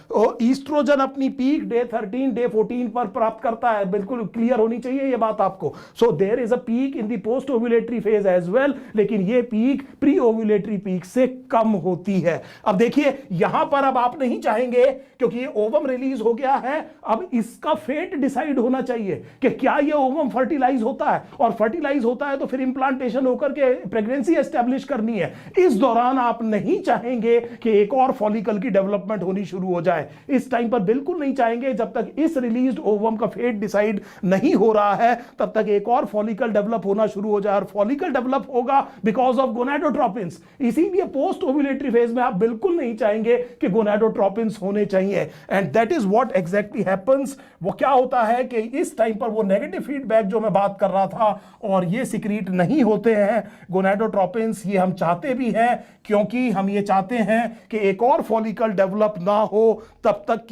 ईस्ट्रोजन अपनी पीक डे 13 डे 14 पर प्राप्त करता है, बिल्कुल क्लियर होनी चाहिए ये बात आपको। So there is a peak in the post ovulatory phase as well, लेकिन ये पीक प्री ओव्यूलेटरी पीक से कम होती है। अब देखिए यहां पर अब आप नहीं चाहेंगे, क्योंकि ये ओवम रिलीज हो गया है, अब इसका फेट डिसाइड होना चाहिए कि क्या ये ओवम फर्टिलाइज होता है, और फर्टिलाइज होता है तो फिर इंप्लांटेशन होकर के प्रेगनेंसी एस्टेब्लिश करनी है। इस दौरान आप नहीं चाहेंगे कि एक और फॉलिकल की डेवलपमेंट होनी शुरू हो जाए, इस टाइम पर बिल्कुल नहीं चाहेंगे। जब तक इस रिलीज्ड ओवम का फेट डिसाइड नहीं हो रहा है तब तक एक और फॉलिकल डेवलप होना शुरू हो जाए, और फॉलिकल डेवलप होगा बिकॉज ऑफ गोनाडोट्रोपिन्स। इसीलिए पोस्ट ओव्यूलेटरी फेज में आप बिल्कुल नहीं चाहेंगे कि गोनाडोट्रोपिन्स होने चाहिए, and that is what exactly happens. वो क्या होता है कि इस टाइम पर वो नेगेटिव फीडबैक जो मैं बात कर रहा था, और ये सिक्रीट नहीं होते हैं गोनाडोट्रोपिन्स। ये हम चाहते भी हैं, क्योंकि हम ये चाहते हैं कि एक और फॉलिकल डेवलप ना हो जब तक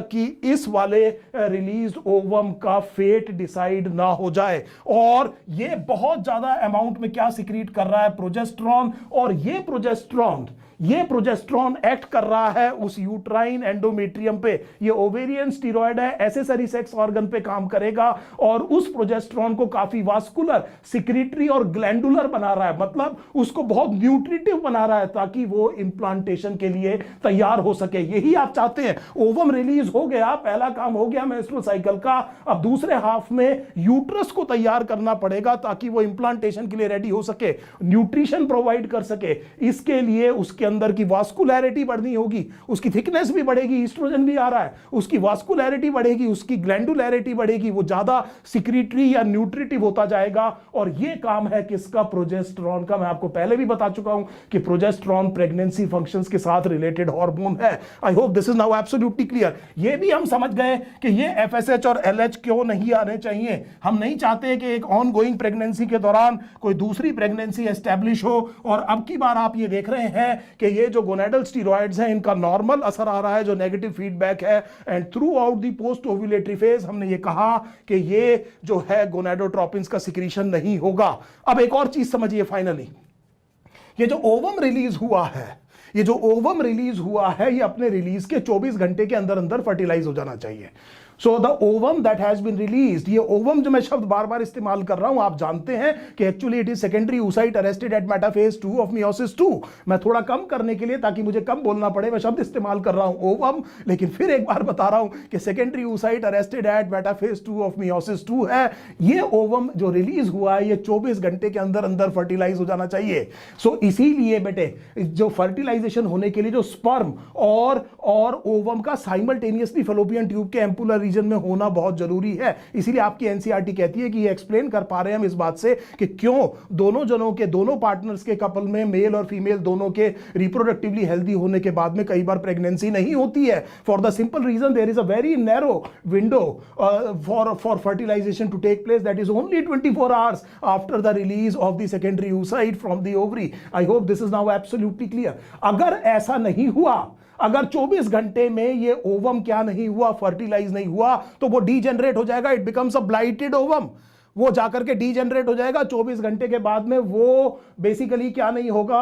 कि इस वाले रिलीज्ड ओवम का फेट डिसाइड ना हो जाए। और ये बहुत ज्यादा अमाउंट में क्या सिक्रीट कर रहा है? प्रोजेस्टेरॉन। और ये प्रोजेस्टेरॉन एक्ट कर रहा है उस यूट्राइन एंडोमेट्रियम पे। ये ओवेरियन स्टीरॉयड है, एसेसरी सेक्स ऑर्गन पे काम करेगा, और उस प्रोजेस्टेरॉन को काफी वास्कुलर, सिक्रीटरी और ग्लैंडुलर बना रहा है, मतलब उसको बहुत न्यूट्रिटिव बना रहा है ताकि वो इंप्लांटेशन के लिए तैयार हो सके। यही आप चाहते हैं। ओवम रिलीज हो गया, पहला काम हो गया मेंस्ट्रुअल साइकिल का, अब दूसरे हाफ में यूट्रस को तैयार करना पड़ेगा ताकि वो इंप्लांटेशन के लिए रेडी हो सके, न्यूट्रिशन प्रोवाइड कर सके। इसके लिए उसके अंदर की वास्कुलैरिटी बढ़नी होगी, उसकी थिकनेस भी बढ़ेगी, ईस्ट्रोजन भी आ रहा है, उसकी वास्कुलैरिटी बढ़ेगी, उसकी ग्लैंडुलैरिटी बढ़ेगी, वो ज्यादा सिक्रीटरी या न्यूट्रिटिव होता जाएगा। और ये काम है किसका? प्रोजेस्टेरॉन का। मैं आपको पहले भी बता चुका हूं कि प्रोजेस्टेरॉन प्रेगनेंसी फंक्शंस के साथ रिलेटेड हार्मोन है। I hope this is now absolutely clear. ये भी हम समझ गए कि ये एफएसएच और एलएच क्यों नहीं आने चाहिए। हम नहीं चाहते कि एक ऑन गोइंग प्रेगनेंसी के दौरान कोई दूसरी प्रेगनेंसी एस्टैब्लिश हो। और अब की बार आप ये देख रहे हैं कि ये जो गोनेडल स्टीरॉइड्स हैं इनका नॉर्मल असर आ रहा है, जो नेगेटिव फीडबैक है। And through out the post ovulatory phase हमने ये कहा कि ये जो है गोनेडोट्रोपिन्स का सिक्रीशन नहीं होगा। अब एक और चीज समझिए फाइनली, ये जो ओवम रिलीज हुआ है, ये जो ओवम रिलीज हुआ है, ये अपने रिलीज के 24 घंटे के अंदर अंदर फर्टिलाइज हो जाना चाहिए। So the ovum that has been released, ये ओवम जो मैं शब्द बार बार इस्तेमाल कर रहा हूं, आप जानते हैं कि actually it is secondary oocyte arrested at metaphase 2 of meiosis 2। मैं थोड़ा कम करने के लिए, ताकि मुझे कम बोलना पड़े, मैं शब्द इस्तेमाल कर रहा हूं ओवम, लेकिन फिर एक बार बता रहा हूं कि secondary oocyte arrested at metaphase 2 of meiosis 2 है। ये ओवम जो रिलीज हुआ है, ये 24 घंटे के अंदर अंदर फर्टिलाइज हो जाना चाहिए। सो इसीलिए बेटे जो फर्टिलाइजेशन होने के लिए जो स्पर्म और ओवम का साइमल्टेनियसली फैलोपियन ट्यूब के एम्पुलर रीजन में होना बहुत जरूरी है। इसीलिए आपकी एनसीईआरटी कहती है कि ये एक्सप्लेन कर पा रहे हैं हम इस बात से कि क्यों दोनों जनों के, दोनों पार्टनर्स के कपल में, मेल और फीमेल दोनों के रिप्रोडक्टिवली हेल्दी होने के बाद में कई बार प्रेगनेंसी नहीं होती है। For the simple reason there is a very narrow window for fertilisation to take place, that is only 24 hours after the release of the secondary oocyte from the ovary. I hope this is now absolutely clear. अगर ऐसा नहीं हुआ, अगर 24 घंटे में ये ovum क्या नहीं हुआ, फर्टिलाइज नहीं हुआ, तो वो डीजेनरेट हो जाएगा, इट बिकम्स अ ब्लाइटेड ओवम। वो जाकर के डीजेनरेट हो जाएगा 24 घंटे के बाद में, वो बेसिकली क्या नहीं होगा,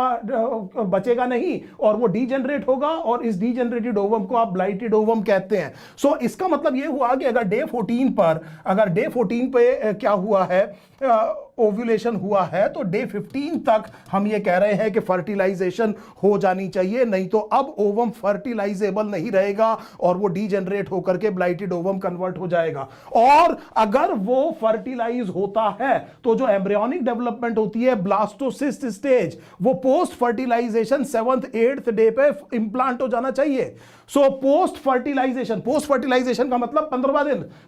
बचेगा नहीं, और वो डीजेनरेट होगा, और इस डीजेनरेटेड ओवम को आप ब्लाइटेड ओवम कहते हैं। सो इसका मतलब ये हुआ कि अगर डे 14 पर, अगर डे 14 पे क्या हुआ है, ओव्यूलेशन हुआ है, तो डे 15 तक हम ये कह रहे हैं कि फर्टिलाइजेशन हो जानी चाहिए, नहीं तो अब ओवम फर्टिलाइजेबल नहीं रहेगा और वो डीजेनरेट होकर के ब्लाइटेड ओवम कन्वर्ट हो जाएगा। और अगर वो फर्टिलाइज होता है तो जो एम्ब्रियोनिक डेवलपमेंट होती है, ब्लास्टोसिस्ट स्टेज, वो post fertilization 7th 8th day पे इंप्लांट हो जाना चाहिए। सो पोस्ट फर्टिलाइजेशन का मतलब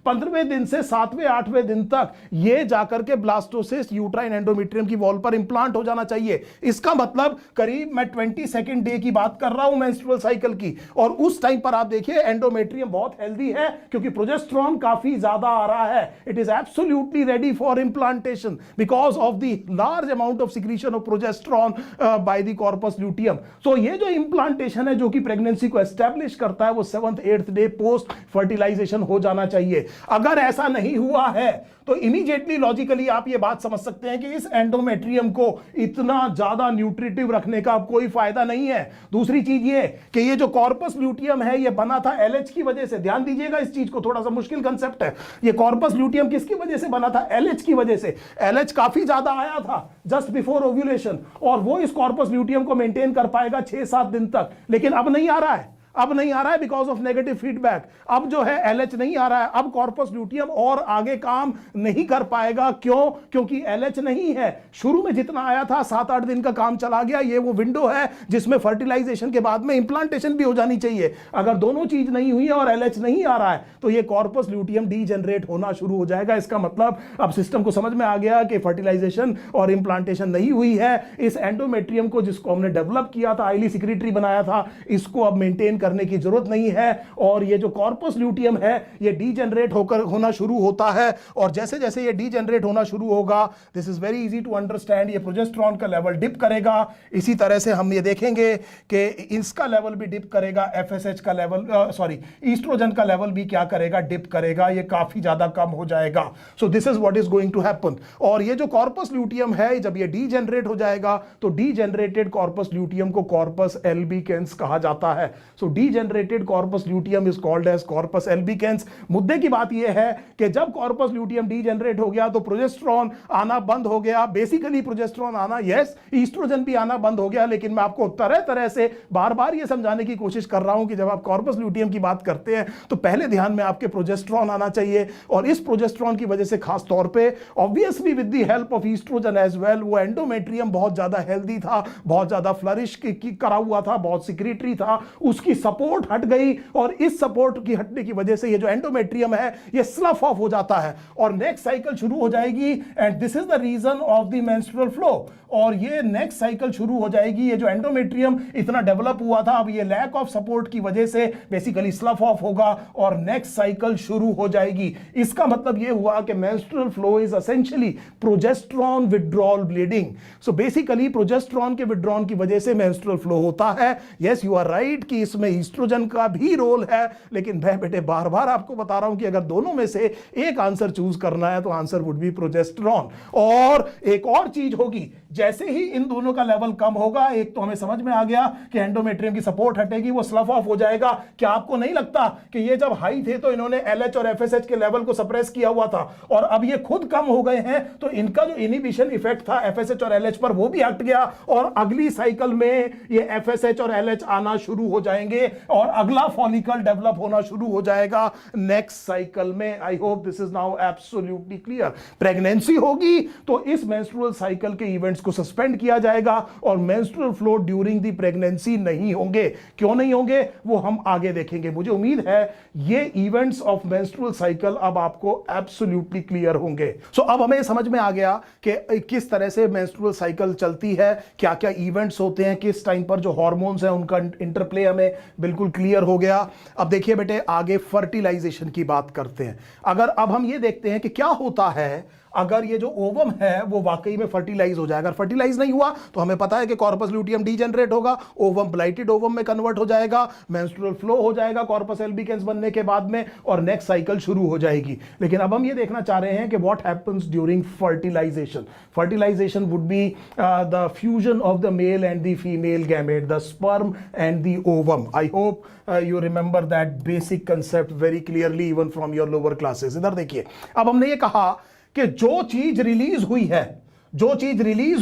15वें दिन से 7वें 8वें दिन तक ये जाकर के ब्लास्टोसिस्ट यूट्राइन एंडोमेट्रियम की वॉल पर इंप्लांट हो जाना चाहिए। इसका मतलब करीब मैं 22nd डे की बात कर रहा हूं मेंस्ट्रुअल साइकिल की, और उस टाइम पर आप देखिए एंडोमेट्रियम बहुत हेल्दी है, क्योंकि प्रोजेस्टेरॉन काफी ज्यादा आ रहा है। It is absolutely ready for implantation because of the large amount of secretion of progesterone by the corpus luteum. So ये जो इंप्लांटेशन है जो कि प्रेगनेंसी को एस्टैब्लिश करता है, वो 7th 8th day post fertilisation हो जाना चाहिए। अगर ऐसा नहीं हुआ है तो इमीडिएटली लॉजिकली आप ये बात समझ सकते हैं कि इस एंडोमेट्रियम को इतना ज्यादा न्यूट्रिटिव रखने का अब कोई फायदा नहीं है। दूसरी चीज ये कि ये जो कॉर्पस ल्यूटियम है, ये बना था एलएच की वजह से। ध्यान दीजिएगा इस चीज को, थोड़ा सा मुश्किल कंसेप्ट है। ये कॉर्पस ल्यूटियम किसकी वजह से बना था? एलएच की वजह से। एलएच काफी ज्यादा आया था जस्ट बिफोर ओव्यूलेशन, और वो इस कॉर्पस ल्यूटियम को मेंटेन कर पाएगा 6-7 दिन तक, लेकिन अब नहीं आ रहा है। अब नहीं आ रहा है बिकॉज ऑफ नेगेटिव फीडबैक। अब जो है एलएच नहीं आ रहा है, अब कॉर्पस ल्यूटियम और आगे काम नहीं कर पाएगा। क्यों? क्योंकि एलएच नहीं है। शुरू में जितना आया था 7-8 दिन का काम चला गया। ये वो विंडो है जिसमें फर्टिलाइजेशन के बाद में इंप्लांटेशन भी हो जानी चाहिए। अगर दोनों चीज नहीं हुई है और एलएच नहीं आ रहा है तो ये कॉर्पस ल्यूटियम डीजेनरेट होना शुरू हो जाएगा। इसका मतलब अब सिस्टम को समझ में आ गया कि फर्टिलाइजेशन और इंप्लांटेशन नहीं हुई है। इस एंडोमेट्रियम को जिसको हमने डेवलप किया था, हाईली सिक्रीटरी बनाया था, इसको अब मेंटेन करने की जरूरत नहीं है। और ये जो कॉर्पस ल्यूटियम है ये डीजेनरेट होना शुरू होता है, और जैसे जैसे ये डीजेनरेट होना शुरू होगा, this is very easy to understand, ये प्रोजेस्टेरॉन का लेवल डिप करेगा। इसी तरह से हम ये देखेंगे कि इसका लेवल भी डिप करेगा, एफएसएच का लेवल, ईस्ट्रोजन का लेवल भी क्या करेगा? डिप करेगा। ये काफी ज्यादा कम हो जाएगा। So this is what is going to happen. और ये जो कॉर्पस ल्यूटियम है, जब ये डीजेनरेट हो जाएगा तो डीजेनरेटेड कॉर्पस ल्यूटियम को कॉर्पस एल्बिकेंस कहा जाता है। So degenerated corpus luteum is called as corpus albicans. मुद्दे की बात यह है कि जब कॉर्पस ल्यूटियम डीजेनरेट हो गया तो प्रोजेस्टेरॉन आना बंद हो गया। बेसिकली प्रोजेस्टेरॉन आना, यस, ईस्ट्रोजन भी आना बंद हो गया। लेकिन मैं आपको तरह तरह से बार बार यह समझाने की कोशिश कर रहा हूं कि जब आप कॉर्पस ल्यूटियम की बात करते हैं तो पहले ध्यान में आपके प्रोजेस्टेरॉन आना चाहिए। और इस प्रोजेस्टेरॉन की वजह से खास तौर पे obviously with the help of estrogen as well, वो एंडोमेट्रियम बहुत ज्यादा हेल्दी था, बहुत ज्यादा फ्लरिश करा हुआ था, बहुत सिक्रेटरी था, उसकी सपोर्ट हट गई। और इस सपोर्ट की हटने की वजह से ये जो एंडोमेट्रियम है ये स्लफ ऑफ हो जाता है और नेक्स्ट साइकिल शुरू हो जाएगी। And this is the reason of the menstrual flow. और ये नेक्स्ट साइकिल शुरू हो जाएगी। ये जो एंडोमेट्रियम इतना डेवलप हुआ था, अब ये लैक ऑफ सपोर्ट की वजह से बेसिकली स्लफ ऑफ होगा और नेक्स्ट साइकिल शुरू हो जाएगी। इसका मतलब ये हुआ कि menstrual flow is essentially progesterone withdrawal bleeding. So basically progesterone के विथड्रॉन की वजह से मेंस्ट्रुअल फ्लो होता है। यस, यू आर राइट कि इसमें ईस्ट्रोजन का भी रोल है, लेकिन मैं बेटे बार बार आपको बता रहा हूं कि अगर दोनों में से एक आंसर चूज करना है तो आंसर वुड बी प्रोजेस्टेरॉन। और एक और चीज होगी, जैसे ही इन दोनों का लेवल कम होगा, एक तो हमें समझ में आ गया कि एंडोमेट्रियम की सपोर्ट हटेगी, वो स्लफ ऑफ हो जाएगा। क्या आपको नहीं लगता कि ये जब हाई थे तो इन्होंने LH और FSH के लेवल को सप्रेस किया हुआ था और अब ये खुद कम हो गए हैं, तो इनका जो इनिबिशन इफेक्ट था FSH और LH पर वो भी हट गया और अगली साइकिल में ये FSH और LH आना शुरू हो जाएंगे और अगला फॉलिकल डेवलप होना शुरू हो जाएगा नेक्स्ट साइकिल में। I hope this is now absolutely clear. Pregnancy होगी तो इस मेंस्ट्रुअल साइकिल के इवेंट्स को सस्पेंड किया जाएगा और menstrual flow during the pregnancy नहीं होंगे। क्यों नहीं होंगे वो हम आगे देखेंगे। मुझे उम्मीद है ये इवेंट्स ऑफ मेंस्ट्रुअल साइकिल अब आपको एब्सोल्युटली क्लियर होंगे। सो अब हमें समझ में आ गया कि किस तरह से मेंस्ट्रुअल साइकिल चलती है, क्या क्या इवेंट्स होते हैं, किस टाइम पर जो हार्मोन्स हैं उनका इंटरप्ले हमें बिल्कुल क्लियर हो गया। अब देखिए बेटे आगे फर्टिलाइजेशन की बात करते हैं। अगर अब हम ये देखते हैं कि क्या होता है अगर ये जो ओवम है वो वाकई में फर्टिलाइज हो जाए। अगर फर्टिलाइज नहीं हुआ तो हमें पता है कि कॉर्पस ल्यूटियम डीजेनरेट होगा, ओवम ब्लाइटेड ओवम में कन्वर्ट हो जाएगा, मेंस्ट्रुअल फ्लो हो जाएगा कॉर्पस एल्बिकेंस बनने के बाद में और नेक्स्ट साइकिल शुरू हो जाएगी। लेकिन अब हम ये देखना चाह रहे हैं कि what happens during fertilization. Fertilization would be the fusion of the male and the female gamete, the sperm and the ovum. I hope you remember that basic concept very clearly even from your lower classes। इधर देखिए, अब हमने ये कहा कि जो चीज release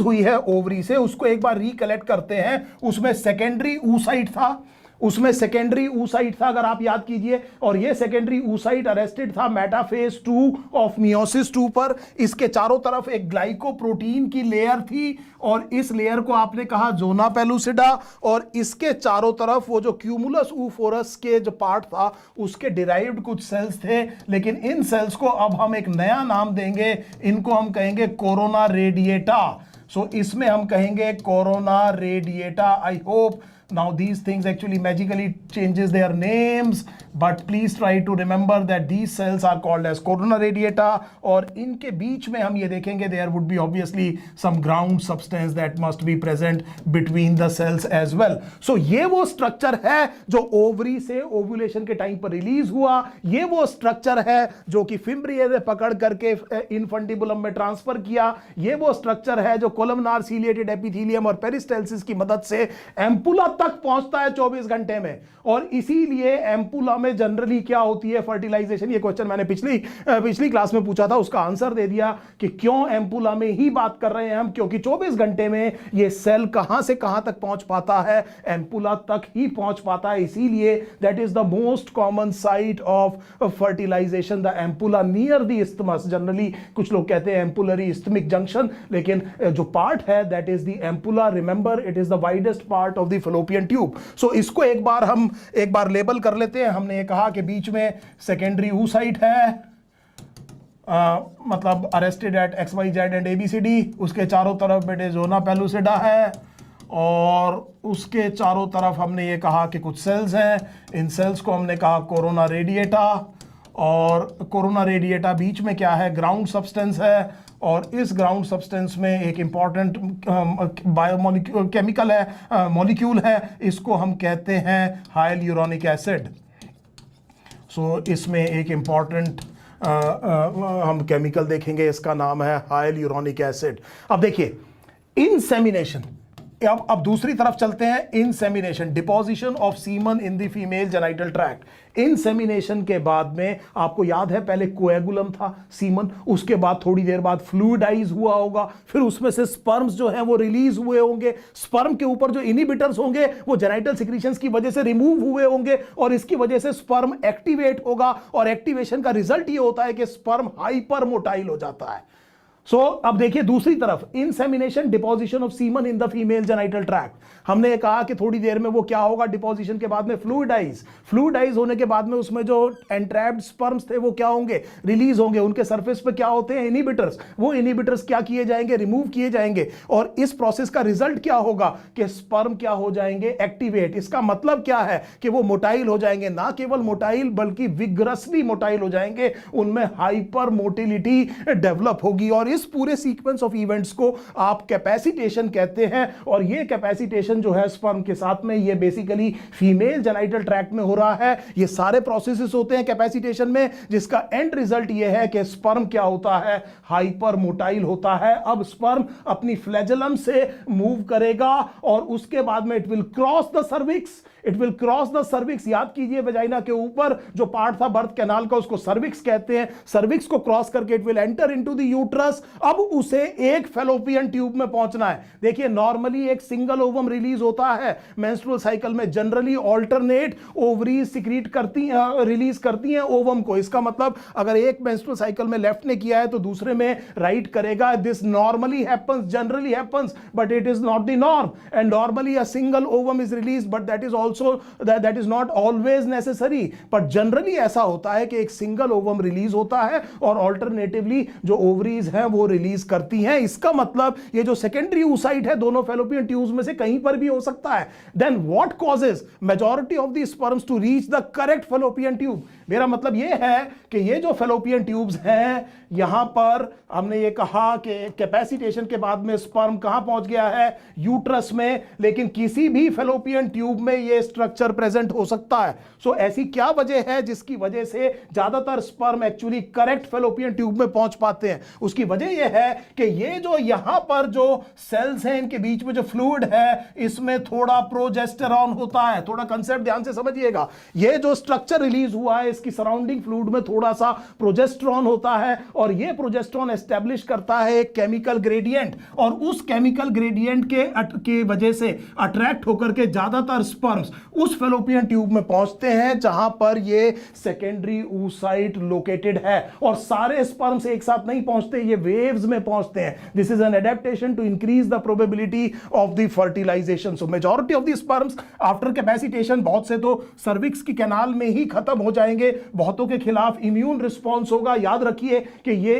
हुई है ओवरी से, उसको एक बार रिकलेक्ट करते हैं। उसमें सेकेंडरी oocyte था, अगर आप याद कीजिए, और ये सेकेंडरी oocyte अरेस्टेड था मेटाफेज 2 ऑफ मियोसिस 2 पर। इसके चारों तरफ एक ग्लाइकोप्रोटीन की लेयर थी और इस लेयर को आपने कहा जोना पेलुसिडा, और इसके चारों तरफ वो जो क्यूमुलस ऊफोरस के जो पार्ट था उसके डिराइव्ड कुछ सेल्स थे। लेकिन इन सेल्स को अब हम एक नया नाम देंगे, इनको हम कहेंगे कोरोना रेडिएटा। सो इसमें हम कहेंगे corona radiata. I hope now these things actually magically changes their names, but please try to remember that these cells are called as corona radiata। और इनके बीच में हम ये देखेंगे there would be obviously some ground substance that must be present between the cells as well। so ये वो structure है जो ओवरी से ओव्यूलेशन के टाइम पर रिलीज हुआ। ये वो स्ट्रक्चर है जो कि फिम्ब्रिया ने पकड़ करके इनफंटिबुलम में ट्रांसफर किया। ये वो स्ट्रक्चर है जो कोलमनार सीलिएटेड एपिथेलियम और पेरिस्टाल्सिस की मदद से एम्पुला तक पहुंचता है 24 घंटे में। और इसीलिए एम्पुला में जनरली क्या होती है फर्टिलाइजेशन। ये क्वेश्चन मैंने पिछली क्लास में पूछा था, उसका आंसर दे दिया कि क्यों एम्पुला में ही बात कर रहे हैं हम, क्योंकि 24 घंटे में ये सेल कहां से कहां तक पहुंच पाता है, एम्पुला तक ही पहुंच पाता है। इसीलिए that is the most common site of fertilization, the ampulla near the isthmus. Generally कुछ लोग कहते हैं एम्पुलरी इस्थमिक जंक्शन, लेकिन जो पार्ट है that is the ampulla. Remember it is the widest part of the fallopian tube. So इसको एक बार label कर लेते हैं। हमने ये कहा कि बीच में सेकेंडरी oocyte है, मतलब arrested eight XYZ and ABCD। उसके चारों तरफ बेटे जोना पेलुसिडा है और उसके चारों तरफ हमने ये कहा कि कुछ सेल्स हैं। इन सेल्स को हमने कहा कोरोना रेडिएटा, और कोरोना रेडिएटा बीच में क्या है, ग्राउंड सब्सटेंस है। और इस ग्राउंड सब्सटेंस में एक इंपॉर्टेंट बायोमोलिक्यूल केमिकल है, मॉलिक्यूल है, इसको हम कहते हैं हाइलुरोनिक एसिड। सो इसमें एक इंपॉर्टेंट हम केमिकल देखेंगे, इसका नाम है हाइलुरोनिक एसिड। अब देखिए इंसेमिनेशन, अब दूसरी तरफ चलते हैं, insemination, deposition of semen in the female genital tract. Insemination के बाद में आपको याद है पहले कोएगुलम था सीमन, उसके बाद थोड़ी देर बाद फ्लूइडाइज हुआ होगा, फिर उसमें से स्पर्म्स जो है वो रिलीज हुए होंगे। स्पर्म के ऊपर जो इनिबिटर्स होंगे वो जेनाइटल सिक्रीशंस की वजह से रिमूव हुए होंगे और इसकी वजह से स्पर्म एक्टिवेट होगा और एक्टिवेशन का रिजल्ट ये होता है कि स्पर्म हाइपर मोटाइल हो जाता है। अब देखिए दूसरी तरफ, insemination, deposition of semen in the female genital tract. हमने कहा कि थोड़ी देर में वो क्या होगा, डिपोजिशन के बाद में फ्लूइडाइज होने के बाद में उसमें जो एंट्रैप्ड स्पर्म्स थे वो क्या होंगे, रिलीज होंगे। उनके सरफेस पे क्या होते हैं, इनिबिटर्स। वो इनिबिटर्स क्या किए जाएंगे, रिमूव किए जाएंगे और इस प्रोसेस का रिजल्ट क्या होगा कि स्पर्म क्या हो जाएंगे, एक्टिवेट। इसका मतलब क्या है कि वो मोटाइल हो जाएंगे, ना केवल मोटाइल बल्कि विग्रसली मोटाइल हो जाएंगे, उनमें हाइपर मोटिलिटी डेवलप होगी। और इस पूरे सीक्वेंस ऑफ इवेंट्स को आप कैपेसिटेशन कहते हैं। और ये कैपेसिटेशन जो है स्पर्म के साथ में, ये बेसिकली फीमेल जेनाइटल ट्रैक्ट में हो रहा है। ये सारे प्रोसेसेस होते हैं कैपेसिटेशन में, जिसका एंड रिजल्ट ये है कि स्पर्म क्या होता है, हाइपर मोटाइल होता है। अब स्पर्म अपनी फ्लैजेलम से मूव करेगा और उसके बाद में it will cross the cervix, याद कीजिए वेजाइना के ऊपर जो पार्ट था बर्थ कैनाल का, उसको सर्विक्स कहते हैं। सर्विक्स को क्रॉस करके it will enter into the uterus. अब उसे एक फेलोपियन ट्यूब में पहुंचना है। देखिए नॉर्मली एक सिंगल ओवम रिलीज होता है मेंस्ट्रुअल साइकिल में, जनरली ऑल्टरनेट ओवरीज सिक्रीट करती हैं, रिलीज करती हैं ओवम को। इसका मतलब अगर एक मेंस्ट्रुअल साइकिल में लेफ्ट ने किया है तो दूसरे में राइट करेगा। This normally happens, generally happens, but it is not the norm. And normally a single ovum is release, but that is also that is not always necessary, but generally ऐसा होता है कि एक सिंगल ओवम रिलीज होता है और alternatively जो ovaries हैं वो रिलीज करती हैं। इसका मतलब ये जो सेकेंडरी oocyte है दोनों फेलोपियन ट्यूब्स में से कहीं पर भी हो सकता है। Then what causes majority of the sperms to reach the correct fallopian tube? मेरा मतलब ये है कि ये जो फेलोपियन ट्यूब्स हैं, यहां पर हमने ये कहा कि कैपेसिटेशन के बाद में स्पर्म कहां पहुंच गया है, यूट्रस में, लेकिन किसी भी फेलोपियन ट्यूब में ये स्ट्रक्चर प्रेजेंट हो सकता है। सो ऐसी क्या वजह है जिसकी वजह से ज्यादातर sperm actually correct fallopian tube में पहुंच पाते हैं? उसकी वजह यह है कि ये जो यहां पर जो सेल्स हैं, इनके बीच में जो फ्लूइड है, इसमें थोड़ा प्रोजेस्टेरॉन होता है। थोड़ा कंसेप्ट ध्यान से समझिएगा। ये जो स्ट्रक्चर रिलीज हुआ है, इसकी सराउंडिंग फ्लूइड में थोड़ा सा प्रोजेस्टेरॉन होता है और ये प्रोजेस्टेरॉन एस्टेब्लिश करता है एक केमिकल ग्रेडियंट, और उस केमिकल ग्रेडियंट के वजह से अट्रैक्ट होकर के ज्यादातर स्पर्म्स उस फेलोपियन ट्यूब में पहुंचते हैं जहां पर ये सेकेंडरी oocyte लोकेटेड है। और सारे स्पर्म्स एक साथ नहीं पहुंचते, ये वेव्स में पहुंचते हैं। This is an adaptation to increase the probability of the fertilization. So majority of the sperms after capacitation, बहुत से तो सर्विक्स की कैनाल में ही खत्म हो जाएंगे, बहुतों के खिलाफ इम्यून रिस्पॉन्स होगा। याद रखिए कि ये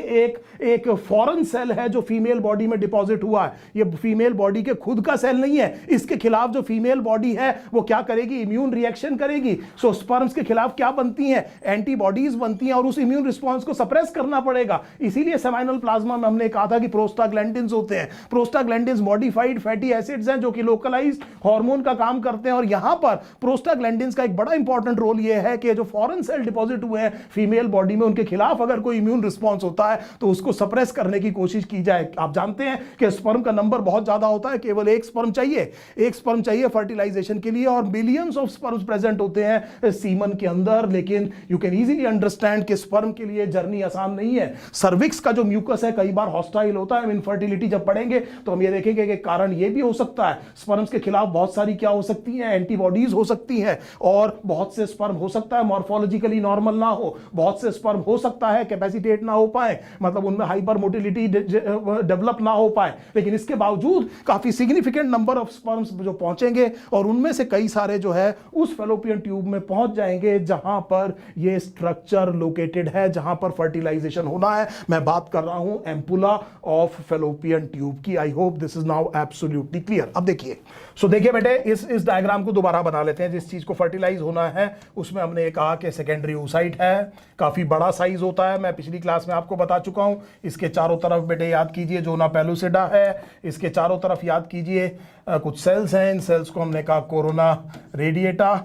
एक फॉरेन सेल है जो फीमेल बॉडी में डिपॉजिट हुआ है। ये फीमेल बॉडी के खुद का सेल नहीं है। इसके खिलाफ जो फीमेल बॉडी है वो क्या करेगी, इम्यून रिएक्शन करेगी। सो स्पर्म्स के खिलाफ क्या बनती हैं, एंटीबॉडीज बनती हैं, और उस इम्यून रिस्पॉन्स को सप्रेस करना पड़ेगा। इसीलिए सेमाइनल प्लाज्मा में हमने कहा था कि प्रोस्टाग्लैंडिन्स होते हैं। प्रोस्टाग्लैंडिन्स मॉडिफाइड फैटी एसिड्स हैं जो कि लोकलाइज्ड हार्मोन का काम करते हैं। और यहां पर प्रोस्टाग्लैंडिन्स का एक बड़ा इंपॉर्टेंट रोल यह है कि जो फॉरेन सेल डिपॉजिट हुए हैं फीमेल बॉडी में, उनके खिलाफ अगर कोई इम्यून रिस्पॉन्स होता है तो उसको सप्रेस करने की कोशिश की जाए। आप जानते हैं कि स्पर्म का नंबर बहुत ज्यादा होता है, केवल एक स्पर्म चाहिए फर्टिलाइजेशन के लिए, और मिलियंस ऑफ स्पर्म्स प्रेजेंट होते हैं सीमन के अंदर। लेकिन यू कैन इजीली अंडरस्टैंड कि स्पर्म के लिए जर्नी आसान नहीं है। सर्विक्स का जो म्यूकस है कई बार हॉस्टाइल होता है। इनफर्टिलिटी जब पढ़ेंगे तो हम ये देखेंगे कि कारण ये भी हो सकता है, स्पर्म्स के खिलाफ बहुत सारी क्या हो सकती हैं, एंटीबॉडीज हो सकती हैं। और बहुत से स्पर्म हो सकता है मॉर्फोलॉजिकली नॉर्मल ना हो, बहुत से स्पर्म हो सकता है कैपेसिटेट ना हो पाए, मतलब उनमें हाइपर मोटिलिटी डेवलप ना हो पाए। लेकिन इसके बावजूद काफी सिग्निफिकेंट नंबर ऑफ स्पर्म्स जो पहुंचेंगे और उनमें से कई सारे जो है उस फेलोपियन ट्यूब में पहुंच जाएंगे जहां पर ये स्ट्रक्चर लोकेटेड है, जहां पर फर्टिलाइजेशन होना है। मैं बात कर रहा हूं एम्पुला ऑफ फेलोपियन ट्यूब की। आई hope this is now absolutely clear. अब देखिए, देखिए बेटे, इस डायग्राम को दोबारा बना लेते हैं। जिस चीज को फर्टिलाइज होना है उसमें हमने कहा कि सेकेंडरी oocyte है, काफी बड़ा साइज होता है। मैं पिछली क्लास में आपको बता चुका हूं। इसके चारों तरफ बेटे याद कीजिए जोना पेलुसिडा है, इसके चारों तरफ याद कीजिए कुछ सेल्स हैं। इन सेल्स को हमने कहा कोरोना रेडिएटा।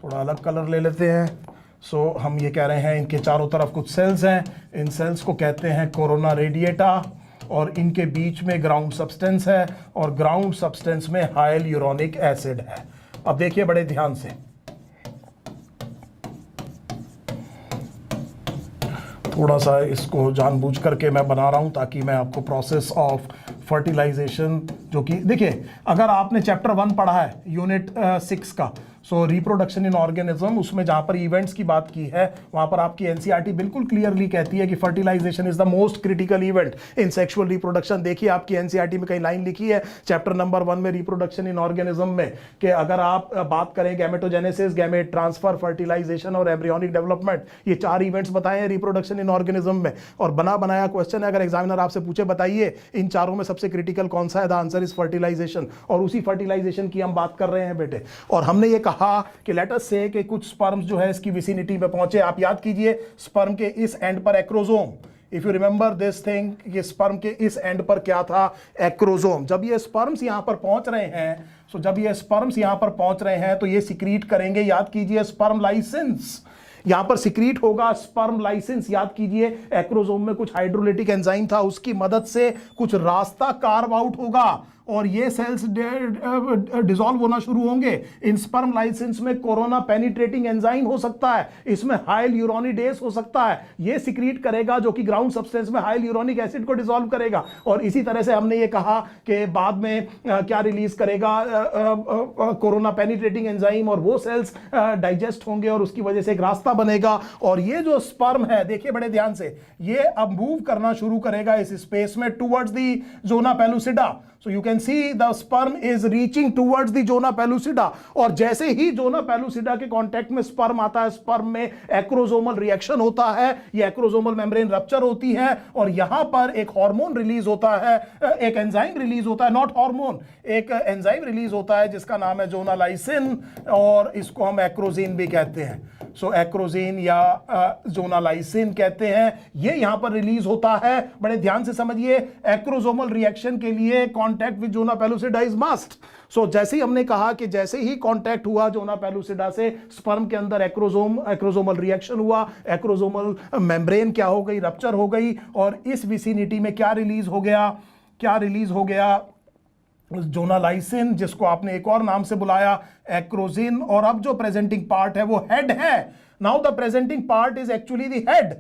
थोड़ा अलग कलर ले लेते हैं। हम ये कह रहे हैं इनके चारों तरफ कुछ सेल्स हैं, इन सेल्स को कहते हैं कोरोना रेडिएटा। और इनके बीच में ग्राउंड सब्सटेंस है और ग्राउंड सब्सटेंस में हाइलुरोनिक एसिड है। अब देखिए बड़े ध्यान से, थोड़ा सा इसको जानबूझ करके मैं बना रहा हूं ताकि मैं आपको प्रोसेस ऑफ फर्टिलाइजेशन, जो कि देखिए अगर आपने चैप्टर 1 पढ़ा है यूनिट 6 का, सो रिप्रोडक्शन इन ऑर्गेनिज्म, उसमें जहां पर इवेंट्स की बात की है वहां पर आपकी एनसीईआरटी बिल्कुल क्लियरली कहती है कि fertilization is the most critical event in sexual reproduction. देखिए आपकी एनसीईआरटी में कहीं लाइन लिखी है चैप्टर नंबर 1 में रिप्रोडक्शन इन ऑर्गेनिज्म में कि अगर आप बात करें गैमेटोजेनेसिस, गैमेट ट्रांसफर, फर्टिलाइजेशन और एम्ब्रियोनिक डेवलपमेंट, ये 4 इवेंट्स बताए हैं रिप्रोडक्शन इन ऑर्गेनिज्म में। और बना बनाया क्वेश्चन है, अगर एग्जामिनर आपसे पूछे बताइए इन चारों में सबसे क्रिटिकल कौन सा है, द आंसर इज फर्टिलाइजेशन। और उसी फर्टिलाइजेशन की हम बात कर रहे हैं बेटे। और हमने ये कहा कि लेट अस से कि कुछ स्पर्म्स जो है इसकी विसिनिटी में पहुंचे। आप याद कीजिए स्पर्म के इस एंड पर acrosome, if you remember this thing, ये स्पर्म के इस एंड पर क्या था, एक्रोजोम। जब ये स्पर्म्स यहां पर पहुंच रहे हैं, सो जब ये स्पर्म्स यहां पर पहुंच रहे हैं तो ये सिक्रीट करेंगे, याद कीजिए स्पर्म लाइसेंस, यहां पर सिक्रीट होगा स्पर्म लाइसेंस। याद कीजिए एक्रोजोम में कुछ हाइड्रोलिटिक एंजाइम था, उसकी मदद से कुछ रास्ता कार्व आउट होगा और ये सेल्स डिसॉल्व होना शुरू होंगे। इन स्पर्म लाइसेंस में कोरोना पेनिट्रेटिंग एंजाइम हो सकता है, इसमें हाइलुरोनिडेज हो सकता है, ये सिक्रीट करेगा जो कि ग्राउंड सब्सटेंस में हाइलुरोनिक एसिड को डिसॉल्व करेगा। और इसी तरह से हमने ये कहा कि बाद में क्या रिलीज करेगा, कोरोना पेनिट्रेटिंग एंजाइम, और वो सेल्स डाइजेस्ट होंगे और उसकी वजह से एक रास्ता बनेगा। और ये जो स्पर्म है, देखिए बड़े ध्यान से, ये अब मूव करना शुरू करेगा इस स्पेस में towards the zona pellucida. So you can see the sperm is reaching towards the zona pellucida, और जैसे ही जोना पेलुसिडा के कांटेक्ट में स्पर्म आता है, स्पर्म में एक्रोजोमल रिएक्शन होता है, ये एक्रोजोमल मेम्ब्रेन रप्चर होती है और यहां पर एक हार्मोन रिलीज होता है, एक एंजाइम रिलीज होता है, नॉट हार्मोन, एक एंजाइम रिलीज होता है जिसका नाम है जोनालाइसिन, और इसको हम एक्रोजिन भी कहते हैं। सो एक्रोजिन या जोनालाइसिन कहते हैं, ये यहां पर रिलीज होता है। बड़े ध्यान से समझिए, एक्रोजोमल रिएक्शन के लिए contact with zona pellucida is must. So जैसे ही हमने कहा कि जैसे ही कांटेक्ट हुआ जोना पेलुसिडा से स्पर्म के अंदर एक्रोजोमल रिएक्शन हुआ, एक्रोजोमल मेम्ब्रेन क्या हो गई, रप्चर हो गई, और इस विसिनिटी में क्या रिलीज हो गया, जोनालाइसिन, जिसको आपने एक और नाम से बुलाया एक्रोजिन। और अब जो प्रेजेंटिंग पार्ट है वो हेड है। Now the presenting part is actually the head.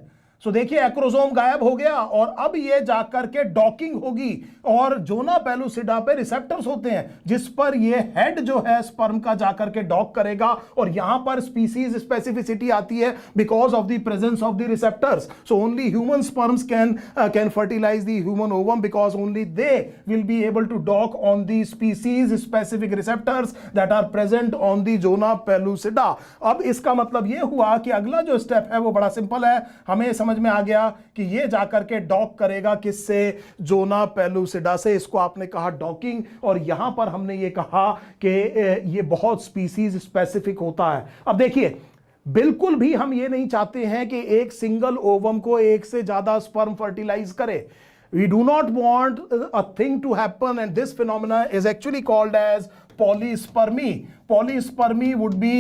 So देखिए एक्रोजोम गायब हो गया और अब ये जाकर के डॉकिंग होगी, और जोना पेलुसिडा पे रिसेप्टर्स होते हैं जिस पर ये हेड जो है स्पर्म का जाकर के डॉक करेगा, और यहां पर स्पीसीज स्पेसिफिसिटी आती है because of the presence of the receptors. So only human sperms can fertilize the human ovum because only they will be able to dock on the species specific receptors that are present on the zona pellucida. अब इसका मतलब यह हुआ कि अगला जो step है वो बड़ा सिंपल है, हमें समझ में आ गया कि ये जाकर के डॉक करेगा किससे, जोना पेलुसिडा से। इसको आपने कहा डॉकिंग, और यहां पर हमने ये कहा कि ये बहुत स्पीसीज स्पेसिफिक होता है। अब देखिए बिल्कुल भी हम ये नहीं चाहते हैं कि एक सिंगल ओवम को एक से ज्यादा स्पर्म फर्टिलाइज करे। We do not want a thing to happen, and this phenomena is actually called as polyspermy. Polyspermy would be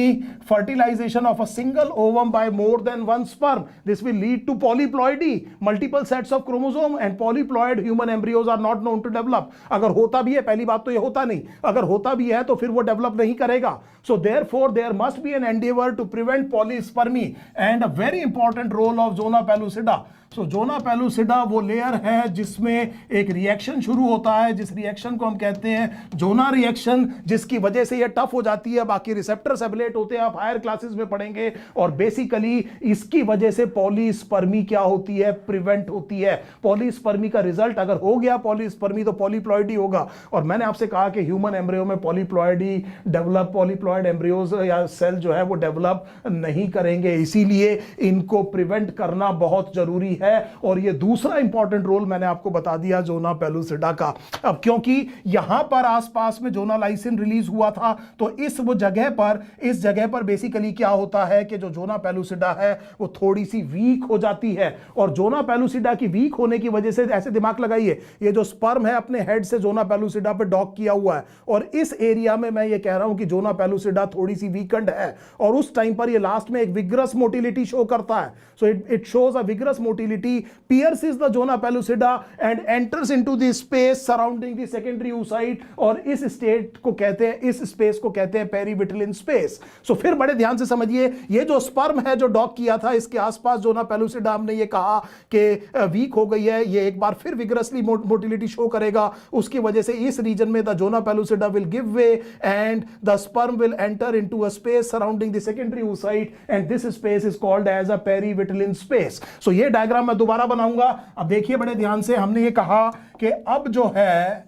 fertilization of a single ovum by more than one sperm. This will lead to polyploidy, multiple sets of chromosome, and polyploid human embryos are not known to develop. अगर होता भी है, पहली बात तो ये होता नहीं, अगर होता भी है तो फिर वो डेवलप नहीं करेगा। So therefore there must be an endeavor to prevent polyspermy, and a very important role of zona pellucida. So zona pellucida वो लेयर है जिसमें एक रिएक्शन शुरू होता है, जिस रिएक्शन को हम कहते हैं जोना रिएक्शन, जिसकी वजह से ये टफ हो जाती है, बाकी रिसेप्टर्स एबलेट होते हैं, आप हायर क्लासेस में पढ़ेंगे। और बेसिकली इसकी वजह से पॉलीस्पर्मी क्या होती है, प्रिवेंट होती है। पॉलीस्पर्मी का रिजल्ट अगर हो गया पॉलीस्पर्मी तो पॉलीप्लॉइडी होगा। और मैंने आपसे कहा कि ह्यूमन एम्ब्रियो में पॉलीप्लॉइडी डेवलप, पॉलीप्लॉइड एम्ब्रियोज या सेल जो है वो डेवलप नहीं करेंगे, इसीलिए इनको प्रिवेंट करना बहुत जरूरी है। और ये दूसरा इंपॉर्टेंट रोल मैंने आपको बता दिया जोना पेलुसिडा का। अब क्योंकि यहां पर आसपास में जोनालाइसिन रिलीज हुआ था तो वो जगह पर, इस जगह पर बेसिकली क्या होता है कि जो जोना पेलुसिडा है वो थोड़ी सी वीक हो जाती है, और जोना पेलुसिडा की वीक होने की वजह से, ऐसे दिमाग लगाइए, ये जो स्पर्म है अपने हेड से जोना पेलुसिडा पे डॉक किया हुआ है, और इस एरिया में मैं ये कह रहा हूं कि जोना पेलुसिडा थोड़ी सी वीकेंड है, और उस टाइम पर ये लास्ट में एक विग्रस मोटिलिटी शो करता है. So it shows a vigorous motility, pierces the zona pellucida and enters into the space surrounding the secondary oocyte, और इस स्टेट को कहते हैं, इस स्पेस को कहते हैं पेरीविटिलिन स्पेस. सो फिर बड़े ध्यान से समझिए, ये जो स्पर्म है जो डॉक किया था इसके आसपास जोना पेलुसिडा, हमने ये कहा कि वीक हो गई है, ये एक बार फिर विग्रसली मोटिलिटी शो करेगा, उसकी वजह से इस रीजन में the zona pellucida will give way and the sperm will enter into a space surrounding the secondary oocyte, and this space is called as a perivitelline space. So ये diagram मैं दोबारा बनाऊंगा. अब देखिए बड़े ध्यान से, हमने ये कहा कि अब जो है,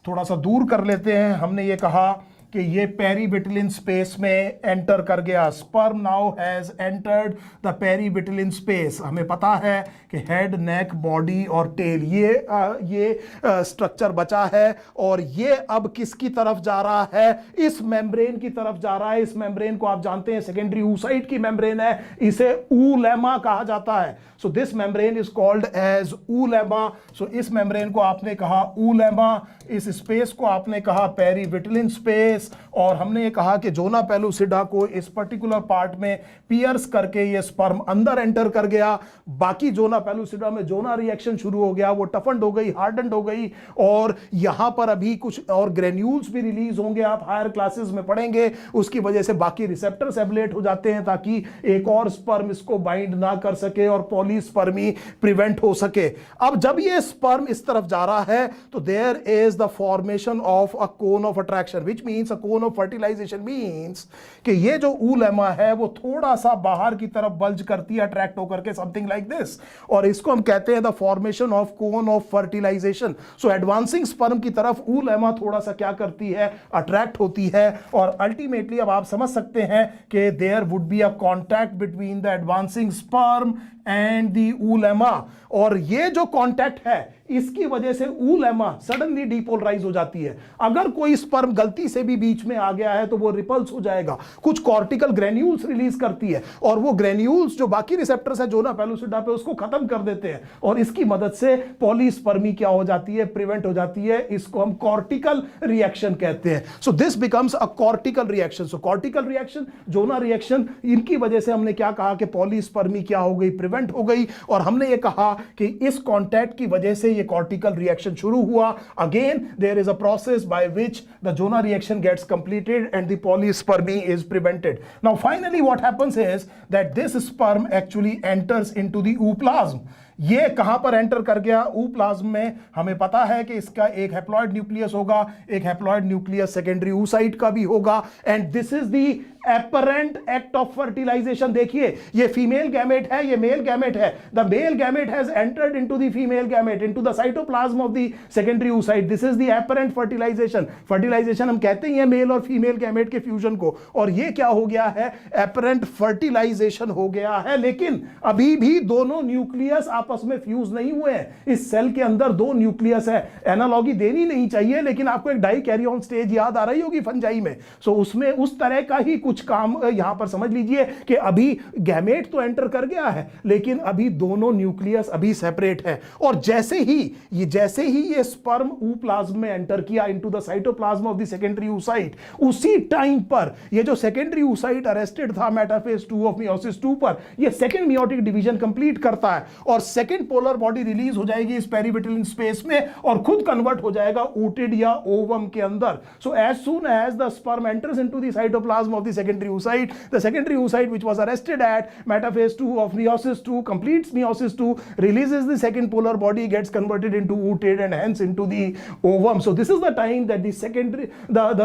थोड़ा सा दूर कर लेते हैं, हमने ये कहा कि ये पेरीविटिलिन स्पेस में एंटर कर गया. Sperm now has entered the perivitelline space. हमें पता है कि हेड, नेक, बॉडी और टेल, ये स्ट्रक्चर बचा है, और ये अब किसकी तरफ जा रहा है? इस मेम्ब्रेन की तरफ जा रहा है. इस मेम्ब्रेन को आप जानते हैं सेकेंडरी oocyte की मेम्ब्रेन है, इसे oolemma कहा जाता है. So this membrane is called as oolemma. So इस मेम्ब्रेन को आपने कहा oolemma, इस स्पेस को आपने कहा पेरीविटिलिन स्पेस, और हमने ये कहा कि जोना पेलुसिडा को इस पर्टिकुलर पार्ट में पियर्स करके ये स्पर्म अंदर एंटर कर गया. बाकी जोना पेलुसिडा में जोना रिएक्शन शुरू हो गया, वो टफन्ड हो गई, हार्डन्ड हो गई, और यहां पर अभी कुछ और ग्रेन्यूल्स भी रिलीज होंगे, आप हायर क्लासेस में पढ़ेंगे. उसकी वजह से बाकी रिसेप्टर्स एबलेट हो जाते हैं ताकि एक और स्पर्म इसको बाइंड ना कर सके और पॉलीस्पर्मी प्रिवेंट हो सके. अब जब ये स्पर्म इस तरफ जा रहा है तो there is the formation of a cone of attraction, which means a cone of fertilization means कि ये जो oolemma है वो थोड़ा सा बाहर की तरफ बल्ज करती है, अट्रैक्ट होकर के, समथिंग लाइक दिस, और इसको हम कहते हैं the formation of cone of fertilization. So advancing sperm की तरफ oolemma थोड़ा सा क्या करती है? अट्रैक्ट होती है, और अल्टीमेटली अब आप समझ सकते हैं कि there would be a contact between the advancing sperm and the oolemma, और ये जो कॉन्टैक्ट है इसकी वजह से oolemma सडनली डीपोलराइज हो जाती है. अगर कोई स्पर्म गलती से भी बीच में आ गया है तो वो रिपल्स हो जाएगा, कुछ कॉर्टिकल ग्रेन्यूल्स रिलीज करती है, और वो ग्रेन्यूल्स जो बाकी रिसेप्टर्स है जोना पेलुसिडा पे उसको खत्म कर देते हैं, और इसकी मदद से पॉलीस्पर्मी क्या हो जाती है? प्रिवेंट हो जाती है. इसको हम कॉर्टिकल रिएक्शन कहते हैं. So this becomes a cortical reaction. So cortical reaction, zona reaction, इनकी वजह से हमने क्या कहा कि पॉलीस्पर्मी क्या हो गई? प्रिवेंट हो गई. और हमने ये कहा कि इस कॉन्टैक्ट की वजह से ये कॉर्टिकल रिएक्शन शुरू हुआ. Again there is a process by which the zona reaction gets completed and the polyspermy is prevented. Now finally what happens is that this sperm actually enters into the ooplasm. ये कहां पर enter कर गया? ooप्लाज्म में. हमें पता है कि इसका एक हैप्लॉइड न्यूक्लियस होगा, एक हैप्लॉइड न्यूक्लियस सेकेंडरी oocyte का भी होगा, and this is the apparent act of fertilization. देखिए ये फीमेल गैमेट है, ये मेल गैमेट है. The male gamete has entered into the female gamete, into the cytoplasm of the secondary oocyte. This is the apparent fertilization. Fertilization हम कहते हैं mail और female gamete के फ्यूजन को, और ये क्या हो गया है? apparent fertilization हो गया है. लेकिन अभी भी दोनों न्यूक्लियस आपस में फ्यूज नहीं हुए हैं. इस सेल के अंदर दो न्यूक्लियस है. एनालॉजी देनी नहीं चाहिए, लेकिन आपको एक डाई कैरियन स्टेज याद आ रही होगी फंजाई में. सो उसमें उस तरह का ही कुछ काम यहां पर समझ लीजिए कि अभी गैमेट तो एंटर कर गया है, लेकिन अभी दोनों न्यूक्लियस अभी सेपरेट है. और जैसे ही ये स्पर्म ooप्लाज्म में एंटर किया into the cytoplasm of the secondary oocyte, उसी टाइम पर ये जो सेकेंडरी oocyte अरेस्टेड था मेटाफेज 2 ऑफ मियोसिस 2 पर, ये सेकेंड मियोटिक डिवीजन कंप्लीट करता है, और सेकेंड पोलर बॉडी रिलीज हो जाएगी इस पेरीविटिलिन स्पेस में, और खुद कन्वर्ट हो जाएगा ooted या ओवम के अंदर. So as soon as the sperm enters into the cytoplasm of the secondary oocyte, the secondary oocyte which was arrested at metaphase 2 of meiosis 2 completes meiosis 2, releases the second polar body, gets converted into ooted and hence into the ovum. So this is the time that the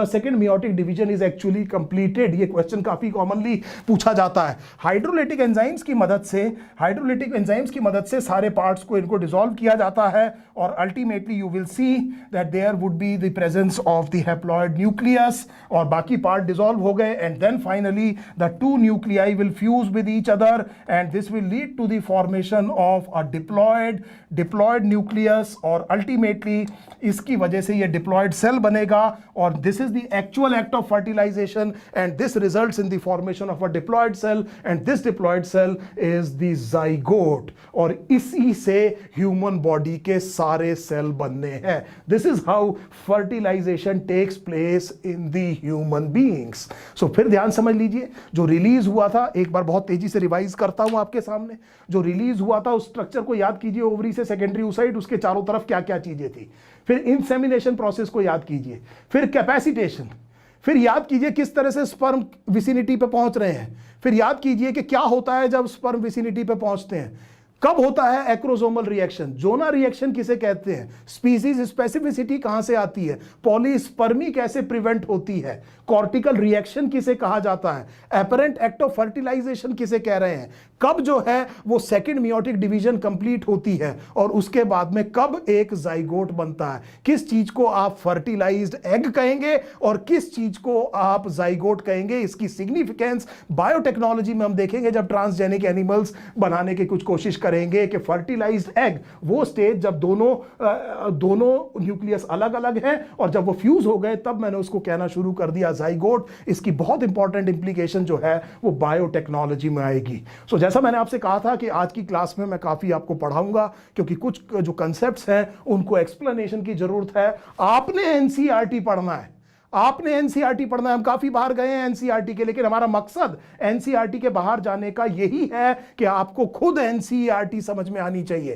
second meiotic division is actually completed. ये question काफी commonly पूछा जाता है. Hydrolytic enzymes की मदद से सारे parts को इनको डिसॉल्व किया जाता है, और ultimately you will see that there would be the presence of the haploid nucleus, और बाकी पार्ट डिसॉल्व हो गए, and then finally the two nuclei will fuse with each other, and this will lead to the formation of a diploid nucleus, और ultimately इसकी वजह से ये diploid cell बनेगा, और this is the actual act of fertilization, and this results in the formation of a diploid cell, and this diploid cell is the zygote, और इसी से human body के सारे सेल बनने हैं. This is how fertilization takes place in the human beings. So फिर ध्यान समझ लीजिए, जो रिलीज हुआ था, एक बार बहुत तेजी से रिवाइज करता हूं आपके सामने. जो रिलीज हुआ था उस स्ट्रक्चर को याद कीजिए, ओवरी से सेकेंडरी oocyte, उसके चारों तरफ क्या क्या चीजें थी. फिर इंसेमिनेशन प्रोसेस को याद कीजिए, फिर कैपेसिटेशन, फिर याद कीजिए किस तरह से स्पर्म विसिनिटी पे पहुंच रहे हैं, फिर याद कीजिए कि क्या होता है जब स्पर्म विसिनिटी पे पहुंचते हैं, कब होता है एक्रोसोमल रिएक्शन, जोना रिएक्शन किसे कहते हैं, स्पीसीज स्पेसिफिसिटी कहां से आती है, पॉलीस्पर्मी कैसे प्रिवेंट होती है, कॉर्टिकल रिएक्शन किसे कहा जाता है, एपरेंट एक्ट ऑफ फर्टिलाइजेशन किसे कह रहे हैं, कब जो है वो सेकंड मियोटिक डिवीजन कंप्लीट होती है, और उसके बाद में कब एक जाइगोट बनता है, किस चीज को आप फर्टिलाइज्ड एग कहेंगे और किस चीज को आप जाइगोट कहेंगे. इसकी सिग्निफिकेंस बायोटेक्नोलॉजी में हम देखेंगे जब ट्रांसजेनिक एनिमल्स बनाने की कुछ कोशिश करेंगे कि फर्टिलाइज्ड एग वो स्टेज जब दोनों न्यूक्लियस अलग अलग हैं और जब वो फ्यूज हो गए तब मैंने उसको कहना शुरू कर दिया जाइगोट. इसकी बहुत इंपॉर्टेंट इंप्लीकेशन जो है वो बायोटेक्नोलॉजी में आएगी. सो जैसा मैंने आपसे कहा था कि आज की क्लास में मैं काफी आपको पढ़ाऊंगा क्योंकि कुछ जो कंसेप्ट्स हैं उनको एक्सप्लेनेशन की जरूरत है. आपने एनसीईआरटी पढ़ना है, आपने एनसीईआरटी पढ़ना है. हम काफी बाहर गए हैं एनसीईआरटी के, लेकिन हमारा मकसद एनसीईआरटी के बाहर जाने का यही है कि आपको खुद एनसीईआरटी समझ में आनी चाहिए.